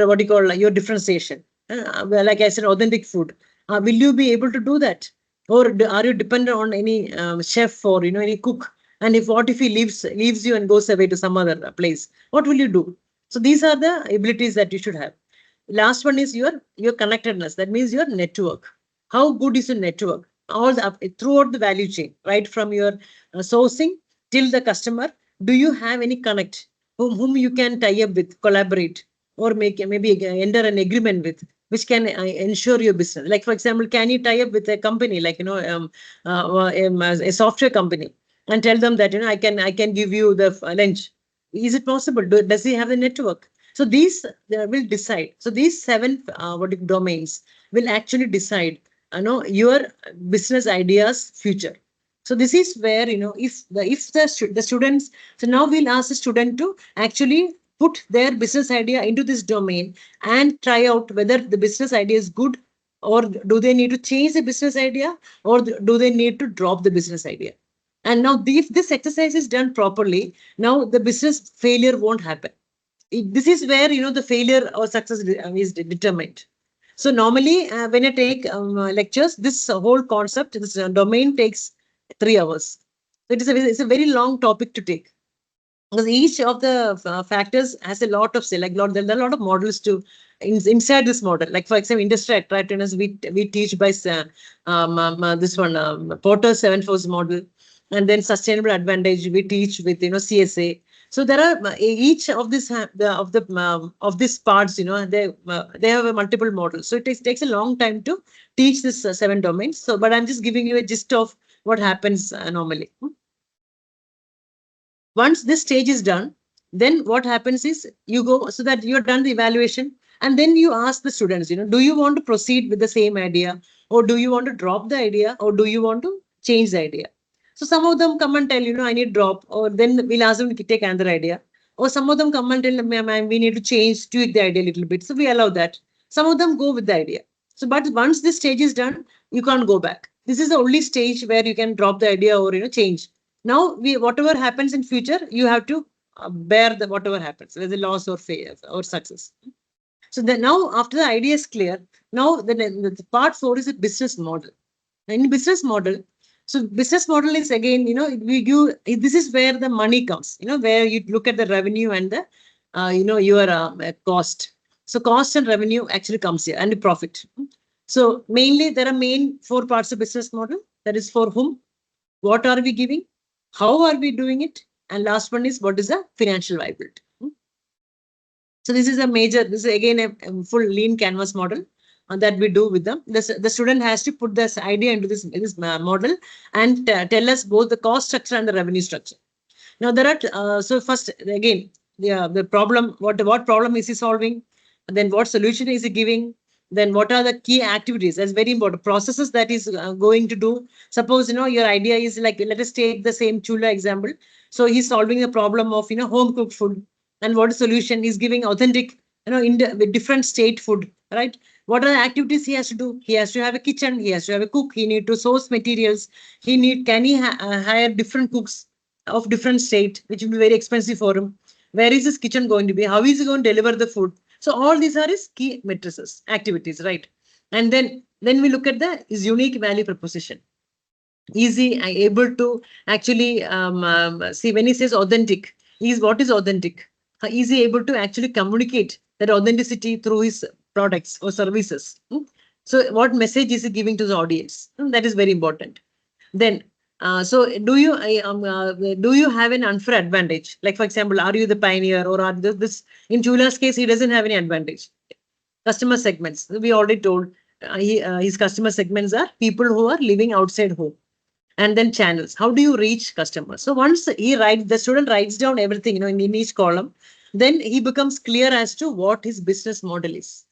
what you call your differentiation. Well, like I said, authentic food. Will you be able to do that, or are you dependent on any chef or any cook? And if what if he leaves you and goes away to some other place? What will you do? So these are the abilities that you should have. Last one is your connectedness. That means your network. How good is your network? All the throughout the value chain, right from your sourcing till the customer. Do you have any connect whom you can tie up with, collaborate, or make maybe enter an agreement with, which can ensure your business? Like for example, can you tie up with a company like a software company and tell them that I can give you the lunch? Is it possible? Does he have the network? So these will decide. So these seven domains will actually decide your business ideas future. So this is where if the students. So now we'll ask the student to actually put their business idea into this domain and try out whether the business idea is good, or do they need to change the business idea, or do they need to drop the business idea. And now if this exercise is done properly, now the business failure won't happen. This is where the failure or success is determined. So normally when I take lectures, this whole concept, this domain takes 3 hours. So it's a very long topic to take, because each of the factors has a lot of say, like there are a lot of models to inside this model. Like for example, industry attractiveness, we teach by this one Porter 7 Force model. And then sustainable advantage we teach with CSA. So there are each of this of these parts, they have a multiple models. So it takes a long time to teach this 7 domains. So but I'm just giving you a gist of what happens normally. Once this stage is done, then what happens is you go, so that you're done the evaluation, and then you ask the students, do you want to proceed with the same idea, or do you want to drop the idea, or do you want to change the idea? So some of them come and tell, I need drop, or then we'll ask them to take another idea. Or some of them come and tell, ma'am, we need to tweak the idea a little bit. So we allow that. Some of them go with the idea. So, but once this stage is done, you can't go back. This is the only stage where you can drop the idea or change. Now, whatever happens in future, you have to bear the whatever happens, whether loss or failure or success. So then now, after the idea is clear, now the part 4 is a business model. In business model, so business model is again, this is where the money comes, where you look at the revenue and the, your cost. So cost and revenue actually comes here, and the profit. So mainly there are main 4 parts of business model. That is for whom, what are we giving, how are we doing it, and last one is what is the financial viability. So this is again a full lean canvas model that we do with them. The student has to put this idea into this model and tell us both the cost structure and the revenue structure. Now there are so first again the problem, what problem is he solving, and then what solution is he giving, then what are the key activities, that's very important, processes that is going to do. Suppose your idea is like, let us take the same chula example. So he's solving the problem of home cooked food, and what solution is giving authentic with different state food, right? What are the activities he has to do? He has to have a kitchen, he has to have a cook, he need to source materials, can he hire different cooks of different state, which will be very expensive for him? Where is his kitchen going to be? How is he going to deliver the food? So all these are his key matrices, activities, right? And then we look at his unique value proposition. Is he able to actually see when he says authentic? What is authentic? Is he able to actually communicate that authenticity through his products or services? So what message is he giving to the audience? That is very important. Then so do you have an unfair advantage? Like for example, are you the pioneer, or are this in Chula's case, he doesn't have any advantage. Customer segments, we already told, his customer segments are people who are living outside home. And then channels, how do you reach customers? So once the student writes down everything in each column, then he becomes clear as to what his business model is.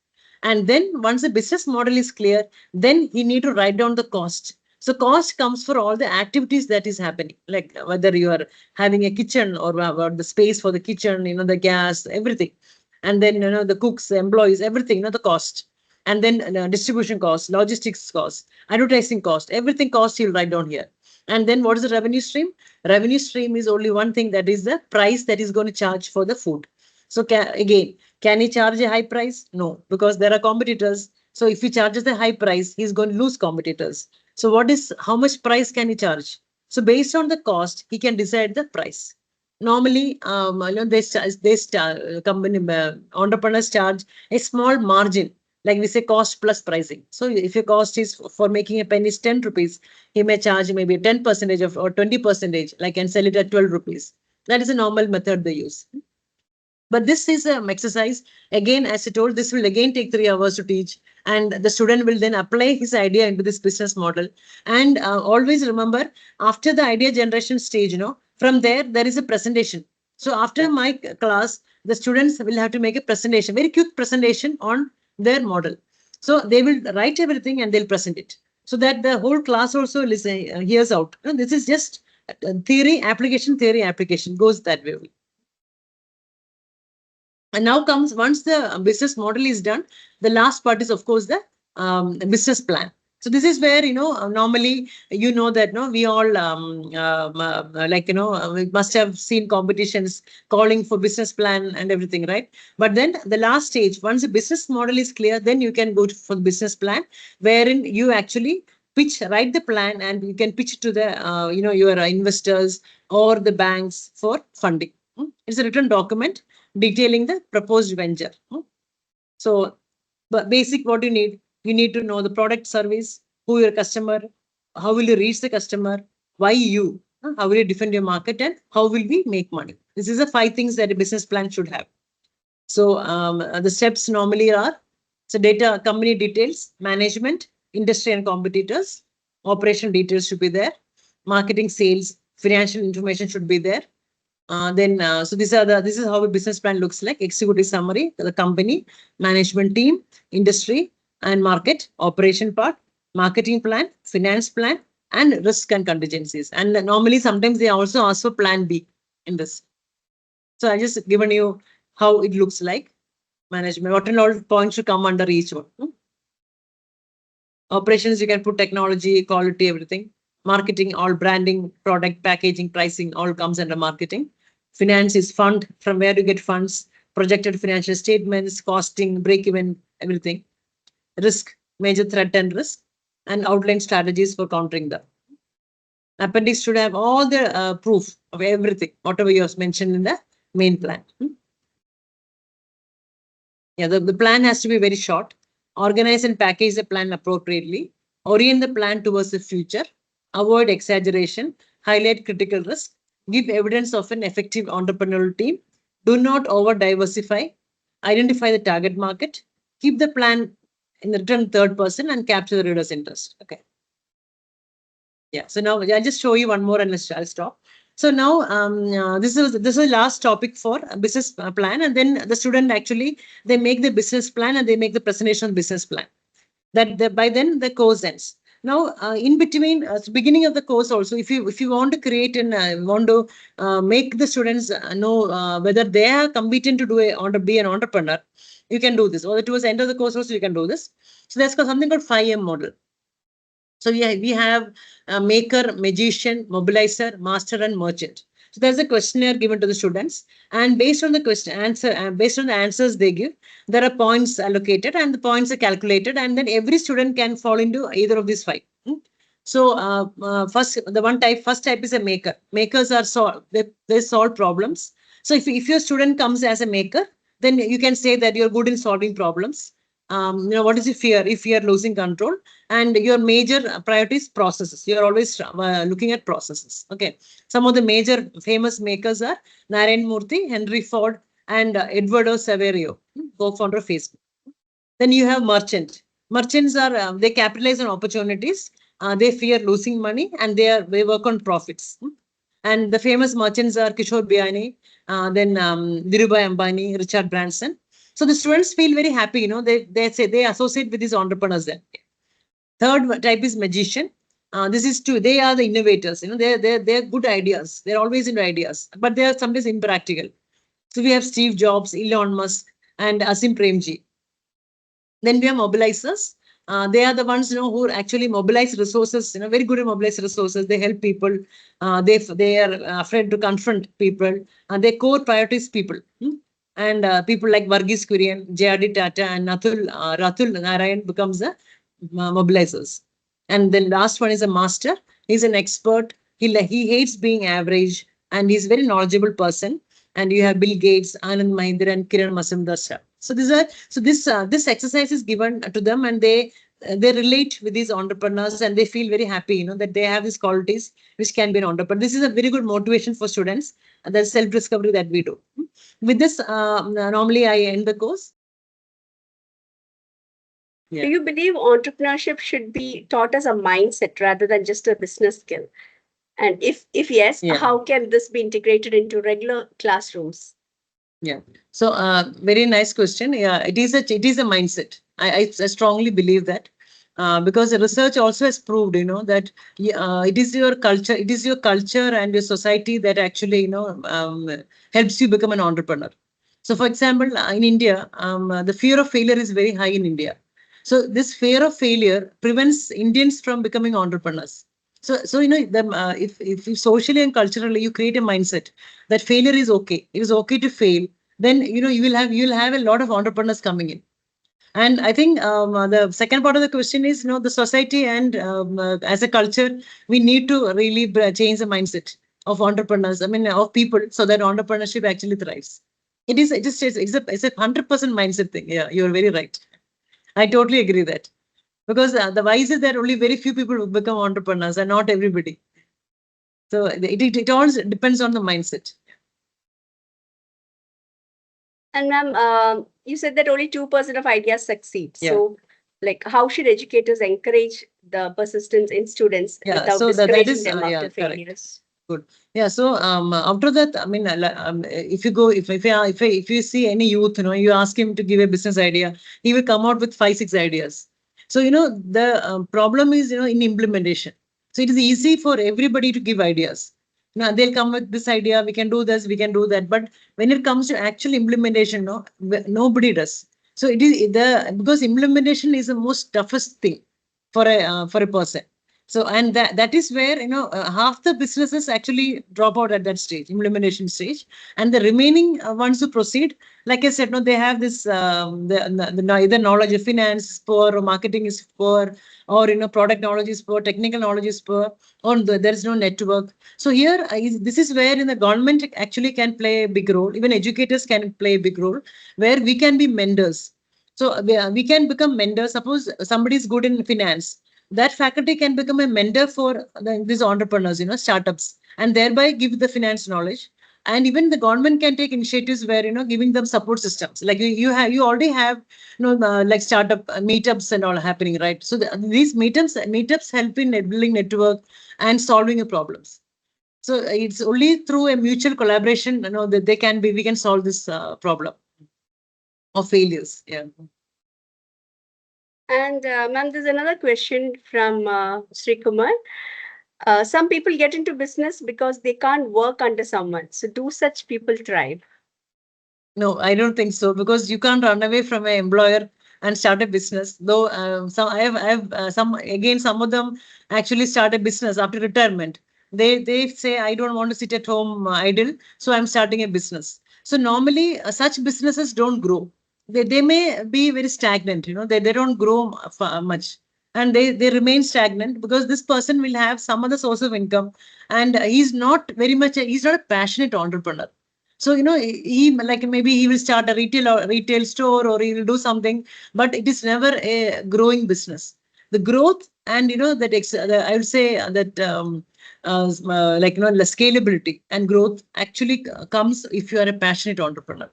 And then once the business model is clear, then he need to write down the cost. So cost comes for all the activities that is happening, like whether you are having a kitchen or the space for the kitchen, the gas, everything. And then, the cooks, the employees, everything, the cost. And then distribution cost, logistics cost, advertising cost, everything cost you'll write down here. And then what is the revenue stream? Revenue stream is only one thing, that is the price that is going to charge for the food. So again, can he charge a high price? No, because there are competitors. So if he charges a high price, he's going to lose competitors. So how much price can he charge? So based on the cost, he can decide the price. Normally, company entrepreneurs charge a small margin, like we say cost plus pricing. So if your cost is for making a pen is 10 rupees, he may charge maybe 10% of or 20%, like, and sell it at 12 rupees. That is a normal method they use. But this is an exercise. Again, as I told, this will again take 3 hours to teach. And the student will then apply his idea into this business model. And always remember, after the idea generation stage, from there is a presentation. So after my class, the students will have to make a presentation, very quick presentation on their model. So they will write everything and they'll present it. So that the whole class also hears out. This is just theory, application goes that way. And now comes, once the business model is done, the last part is, of course, the business plan. So this is where, normally, that, we all we must have seen competitions calling for business plan and everything, right? But then the last stage, once the business model is clear, then you can go for the business plan, wherein you actually write the plan, and you can pitch it to the, your investors or the banks for funding. It's a written document detailing the proposed venture. So, but basic, what you need to know the product, service, who your customer, how will you reach the customer, why you, how will you defend your market, and how will we make money. This is the 5 things that a business plan should have. So the steps normally are, so data, company details, management, industry and competitors, operation details should be there, marketing, sales, financial information should be there. So this is how a business plan looks like. Executive summary, the company, management team, industry and market, operation part, marketing plan, finance plan, and risk and contingencies. And normally sometimes they also ask for plan B in this. So I just given you how it looks like. Management, what and all points should come under each one. Operations, you can put technology, quality, everything. Marketing, all branding, product, packaging, pricing, all comes under marketing. Finance is fund, from where you get funds, projected financial statements, costing, break-even, everything. Risk, major threat and risk, and outline strategies for countering them. Appendix should have all the proof of everything, whatever you have mentioned in the main plan. Yeah, the plan has to be very short. Organize and package the plan appropriately. Orient the plan towards the future. Avoid exaggeration. Highlight critical risk. Give evidence of an effective entrepreneurial team. Do not over diversify. Identify the target market. Keep the plan in the written third person and capture the reader's interest. Okay. Yeah. So now I'll just show you one more and I'll stop. So now this is the last topic for a business plan, and then the student actually they make the business plan and they make the presentation of business plan. By then the course ends. Now in between beginning of the course also, if you want to create and want to make the students know whether they are competent to be an entrepreneur, you can do this. Or towards the end of the course also you can do this. So that's something called 5M model. So we have a maker, magician, mobilizer, master, and merchant. So there's a questionnaire given to the students, and based on the based on the answers they give, there are points allocated, and the points are calculated, and then every student can fall into either of these 5. So first type is a maker. Makers are they solve problems. So if your student comes as a maker, then you can say that you're good in solving problems. What is your fear? If you are losing control, and your major priority is processes. You are always looking at processes. Okay. Some of the major famous makers are Narayan Murthy, Henry Ford, and Eduardo Saverio, co-founder of Facebook. Then you have merchant. Merchants are they capitalize on opportunities. They fear losing money, and they work on profits. And the famous merchants are Kishore Biani, then Dhirubhai Ambani, Richard Branson. So the students feel very happy, they say they associate with these entrepreneurs then. Third type is magician. This is true. They are the innovators. They're good ideas. They're always into ideas, but they are sometimes impractical. So we have Steve Jobs, Elon Musk, and Asim Premji. Then we have mobilizers. They are the ones who actually mobilize resources. Very good at mobilize resources. They help people. They are afraid to confront people. Their core priorities people. And people like Varghese Kurian, J.R.D. Tata, and Ratul Narayan becomes the mobilizers. And then last one is a master. He's an expert. He hates being average, and he's a very knowledgeable person. And you have Bill Gates, Anand Mahindra, and Kiran Mazumdar. So this exercise is given to them, and they relate with these entrepreneurs, and they feel very happy, that they have these qualities which can be an entrepreneur. This is a very good motivation for students, and that's self-discovery that we do. With this, normally I end the course. Yeah. Do you believe entrepreneurship should be taught as a mindset rather than just a business skill? And if yes, how can this be integrated into regular classrooms? Yeah. So, very nice question. Yeah, it is a mindset. I strongly believe that. Because the research also has proved, that it is your culture, and your society that actually, helps you become an entrepreneur. So, for example, in India, the fear of failure is very high in India. So, this fear of failure prevents Indians from becoming entrepreneurs. So if socially and culturally you create a mindset that failure is okay, it is okay to fail, then you'll have a lot of entrepreneurs coming in. And I think the second part of the question is, the society and as a culture, we need to really change the mindset of entrepreneurs. I mean, of people, so that entrepreneurship actually thrives. It's a 100% mindset thing. Yeah, you're very right. I totally agree that, because the wise is that only very few people become entrepreneurs, and not everybody. So it all depends on the mindset. And ma'am, you said that only 2% of ideas succeed. Yeah. So, like, how should educators encourage the persistence in students without discouraging them after failures? Good. Yeah. So after that, I mean, if you go, if you see any youth, you ask him to give a business idea, he will come out with 5-6 ideas. So the problem is in implementation. So it is easy for everybody to give ideas. They'll come with this idea. We can do this. We can do that. But when it comes to actual implementation, nobody does. So it is because implementation is the most toughest thing for a person. So, and that is where, half the businesses actually drop out at that stage, implementation stage, and the remaining ones who proceed, like I said, they have this, either knowledge of finance is poor, or marketing is poor, or, product knowledge is poor, technical knowledge is poor, or there is no network. So here, this is where the government actually can play a big role. Even educators can play a big role, where we can be mentors. So we can become mentors. Suppose somebody is good in finance, that faculty can become a mentor for these entrepreneurs, startups, and thereby give the finance knowledge. And even the government can take initiatives where, giving them support systems. Like you already have, like startup meetups and all happening, right? So these meetups help in building network and solving the problems. So it's only through a mutual collaboration, that we can solve this problem of failures. Yeah. And ma'am, there's another question from Sri Kumar. Some people get into business because they can't work under someone. So do such people thrive? No, I don't think so, because you can't run away from an employer and start a business. Though some I have some of them actually start a business after retirement. They say, I don't want to sit at home idle, so I'm starting a business. So normally such businesses don't grow. They may be very stagnant. They don't grow much, and they remain stagnant because this person will have some other source of income, and he's not a passionate entrepreneur. So he like maybe he will start a retail store, or he will do something, but it is never a growing business. The growth, and I would say that the scalability and growth actually comes if you are a passionate entrepreneur.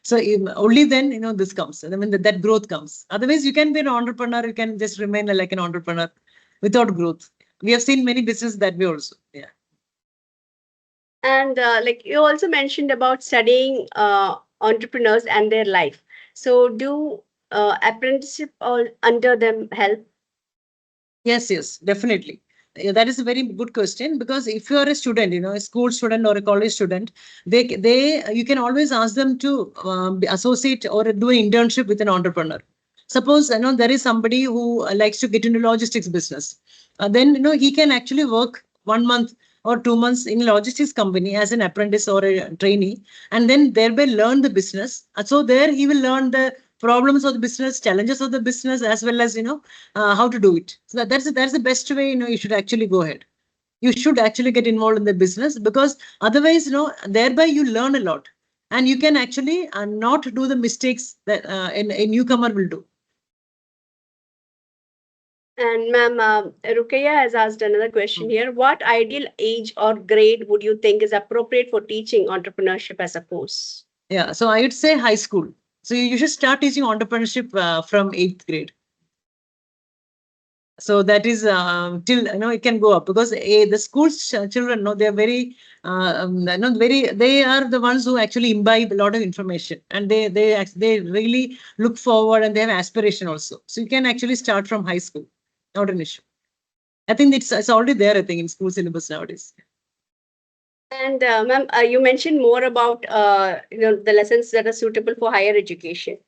So only then this comes. I mean that growth comes. Otherwise, you can be an entrepreneur. You can just remain like an entrepreneur without growth. We have seen many businesses that way also. Yeah. And like you also mentioned about studying entrepreneurs and their life. So do apprenticeship or under them help? Yes, definitely. that is a very good question, because if you are a student, a school student or a college student, you can always ask them to associate or do an internship with an entrepreneur. Suppose there is somebody who likes to get into logistics business, then he can actually work 1 month or 2 months in a logistics company as an apprentice or a trainee, and then thereby learn the business. So there he will learn the problems of the business, challenges of the business, as well as how to do it. So that's the best way. You should actually go ahead. You should actually get involved in the business, because otherwise, thereby you learn a lot, and you can actually not do the mistakes that a newcomer will do. And ma'am, Ruqayya has asked another question here. What ideal age or grade would you think is appropriate for teaching entrepreneurship as a course? Yeah, so I would say high school. So you should start teaching entrepreneurship from 8th grade. So that is till it can go up, because the school's children, they are very they are the ones who actually imbibe a lot of information, and they really look forward, and they have aspiration also. So you can actually start from high school, not an issue. I think it's already there, I think, in school syllabus nowadays. And ma'am, you mentioned more about the lessons that are suitable for higher education.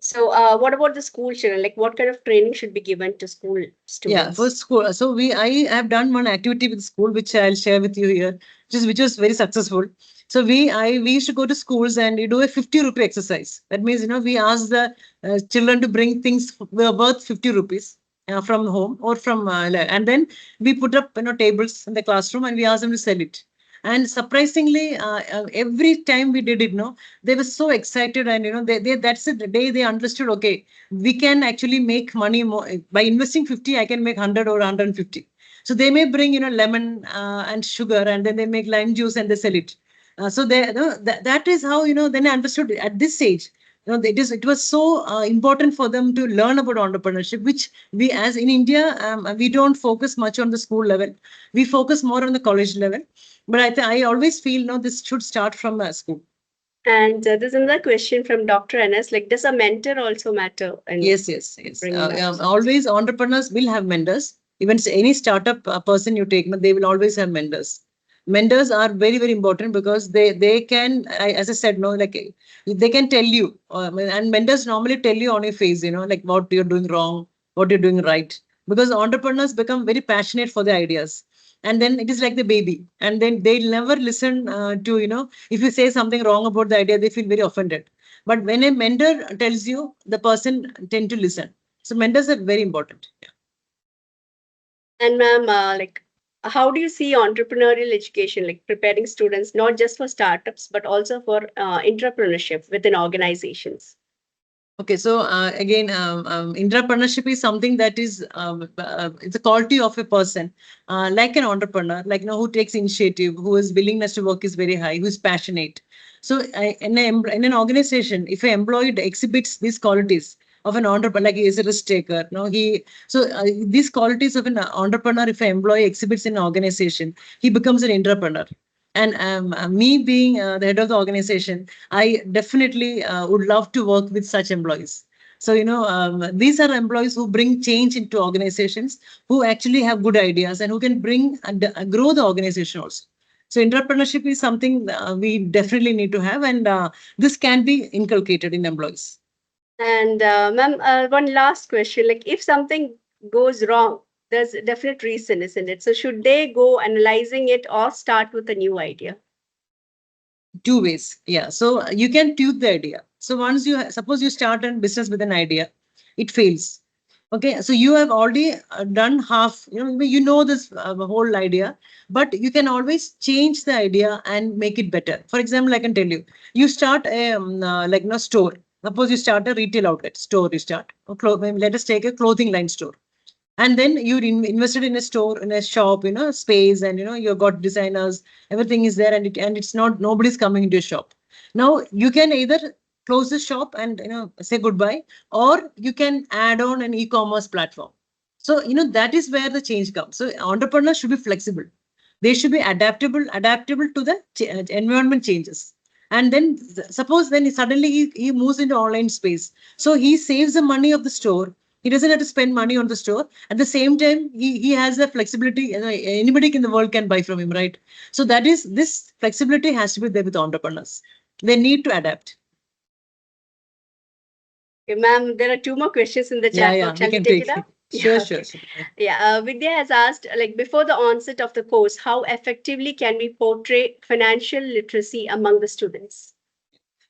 So what about the school children? Like, what kind of training should be given to school students? Yeah, for school. So I have done one activity with school, which I'll share with you here, which was very successful. So we used to go to schools and we do a 50 rupee exercise. That means we ask the children to bring things worth 50 rupees from home or from and then we put up tables in the classroom, and we ask them to sell it. And surprisingly, every time we did it, they were so excited, and that's the day they understood. Okay, we can actually make money more by investing 50. I can make 100 or 150. So they may bring lemon and sugar, and then they make lime juice and they sell it. So that is how then I understood at this stage. It was so important for them to learn about entrepreneurship, which we, as in India, we don't focus much on the school level. We focus more on the college level. But I always feel this should start from school. And there's another question from Dr. NS. Like, does a mentor also matter? Yes. Always entrepreneurs will have mentors. Even any startup person you take, they will always have mentors. Mentors are very, very important, because they can, as I said, like they can tell you, and mentors normally tell you on your face, like what you're doing wrong, what you're doing right. Because entrepreneurs become very passionate for their ideas. And then it is like the baby, and then they'll never listen to if you say something wrong about the idea, they feel very offended. But when a mentor tells you, the person tend to listen. So mentors are very important. Yeah. And ma'am, like, how do you see entrepreneurial education, like preparing students not just for startups but also for entrepreneurship within organizations? Okay, so again, entrepreneurship is something that is it's a quality of a person, like an entrepreneur, like who takes initiative, whose willingness to work is very high, who is passionate. So in an organization, if an employee exhibits these qualities of an entrepreneur, like he is a risk taker, these qualities of an entrepreneur, if an employee exhibits in an organization, he becomes an entrepreneur. And me being the head of the organization, I definitely would love to work with such employees. So, these are employees who bring change into organizations, who actually have good ideas, and who can bring and grow the organization also. So, entrepreneurship is something we definitely need to have, and this can be inculcated in employees. And ma'am, one last question. Like, if something goes wrong, there's a definite reason, isn't it? So should they go analyzing it or start with a new idea? Two ways. Yeah. So you can tweak the idea. So once suppose you start a business with an idea, it fails. Okay. So you have already done half, this whole idea, but you can always change the idea and make it better. For example, I can tell you, you start a store. Suppose you start a retail outlet store, let us take a clothing line store. And then you invested in a store, in a shop, space, and you've got designers, everything is there, and it's not, nobody's coming into your shop. Now you can either close the shop and say goodbye, or you can add on an e-commerce platform. So that is where the change comes. So entrepreneurs should be flexible. They should be adaptable to the environment changes. And then suppose then suddenly he moves into online space, so he saves the money of the store, He doesn't have to spend money on the store. At the same time, he has the flexibility. Anybody in the world can buy from him, right? So that is, this flexibility has to be there with entrepreneurs. They need to adapt. Okay, ma'am, there are two more questions in the Yeah, chat yeah, box. we Shall we can take take it up? it. Sure, Yeah, sure, okay. sure. Yeah, Vidya has asked, like, before the onset of the course, how effectively can we portray financial literacy among the students?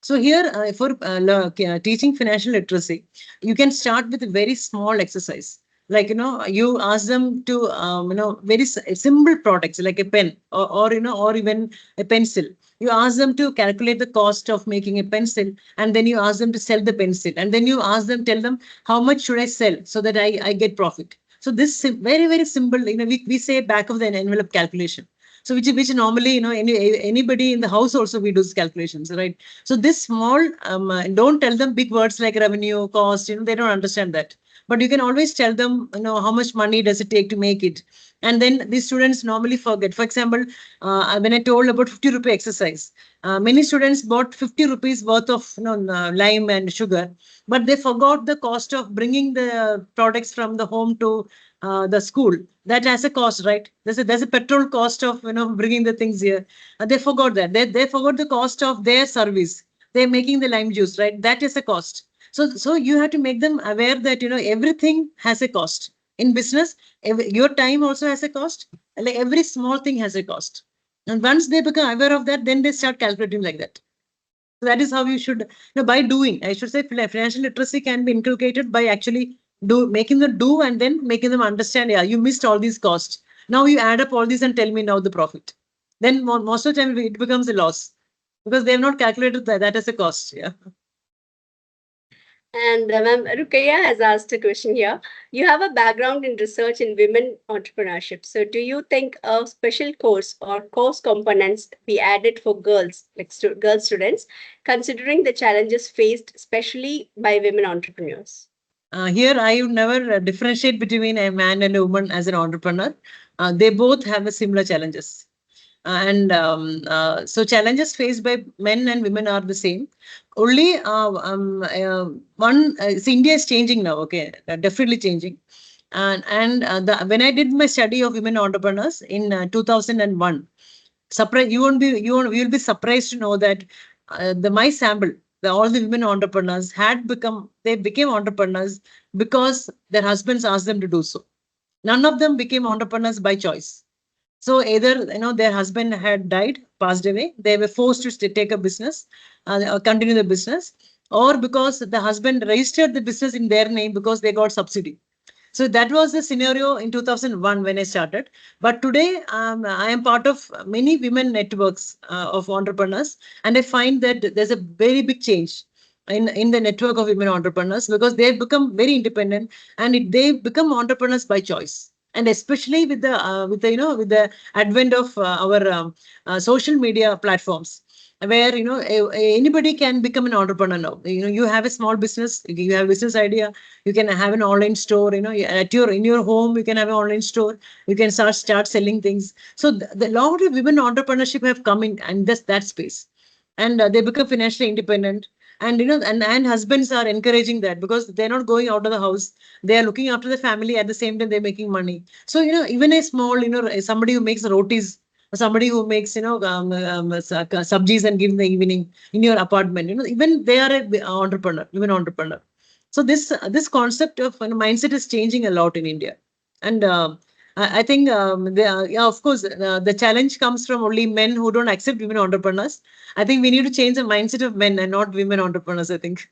So here, for teaching financial literacy, you can start with a very small exercise. Like, you ask them to, very simple products like a pen, or, or even a pencil. You ask them to calculate the cost of making a pencil, and then you ask them to sell the pencil. And then you ask them, tell them, how much should I sell so that I get profit? So this very, very simple, we say back of the envelope calculation. So which normally, anybody in the house also we do calculations, right? So this small, don't tell them big words like revenue, cost, they don't understand that. But you can always tell them, how much money does it take to make it. And then these students normally forget. For example, when I told about 50 rupee exercise, many students bought 50 rupees worth of, lime and sugar, but they forgot the cost of bringing the products from the home to the school. That has a cost, right? There's a petrol cost of, bringing the things here. They forgot that. They forgot the cost of their service. They're making the lime juice, right? That is a cost. So you have to make them aware that, everything has a cost. In business, your time also has a cost. Like every small thing has a cost. And once they become aware of that, then they start calculating like that. So that is how you should, by doing. I should say financial literacy can be inculcated by actually making them do, and then making them understand. Yeah, you missed all these costs. Now you add up all these and tell me now the profit. Then most of the time it becomes a loss because they have not calculated that as a cost. Yeah. And ma'am, Rukaya has asked a question here. You have a background in research in women entrepreneurship. So do you think a special course or course components be added for girls, like girl students, considering the challenges faced especially by women entrepreneurs? Here, I would never differentiate between a man and a woman as an entrepreneur. They both have a similar challenges. So challenges faced by men and women are the same. Only India is changing now. Okay, definitely changing. When I did my study of women entrepreneurs in 2001, surprise, you will be surprised to know that my sample, all the women entrepreneurs they became entrepreneurs because their husbands asked them to do so. None of them became entrepreneurs by choice. So either, their husband had died, passed away, they were forced to take a business, continue the business, or because the husband registered the business in their name because they got subsidy. So that was the scenario in 2001 when I started. But today, I am part of many women networks of entrepreneurs, and I find that there's a very big change in the network of women entrepreneurs because they've become very independent, and they become entrepreneurs by choice. And especially with the advent of our social media platforms, where anybody can become an entrepreneur now. You have a small business, you have a business idea, you can have an online store. In your home you can have an online store, you can start selling things. So the lot of women entrepreneurship have come in and that space, and they become financially independent. And and husbands are encouraging that because they're not going out of the house, they are looking after the family, at the same time they're making money. So even a small, somebody who makes rotis, somebody who makes subjis and give in the evening in your apartment, even they are a entrepreneur, women entrepreneur. So this concept of mindset is changing a lot in India. And I think yeah, of course, the challenge comes from only men who don't accept women entrepreneurs. I think we need to change the mindset of men and not women entrepreneurs, I think.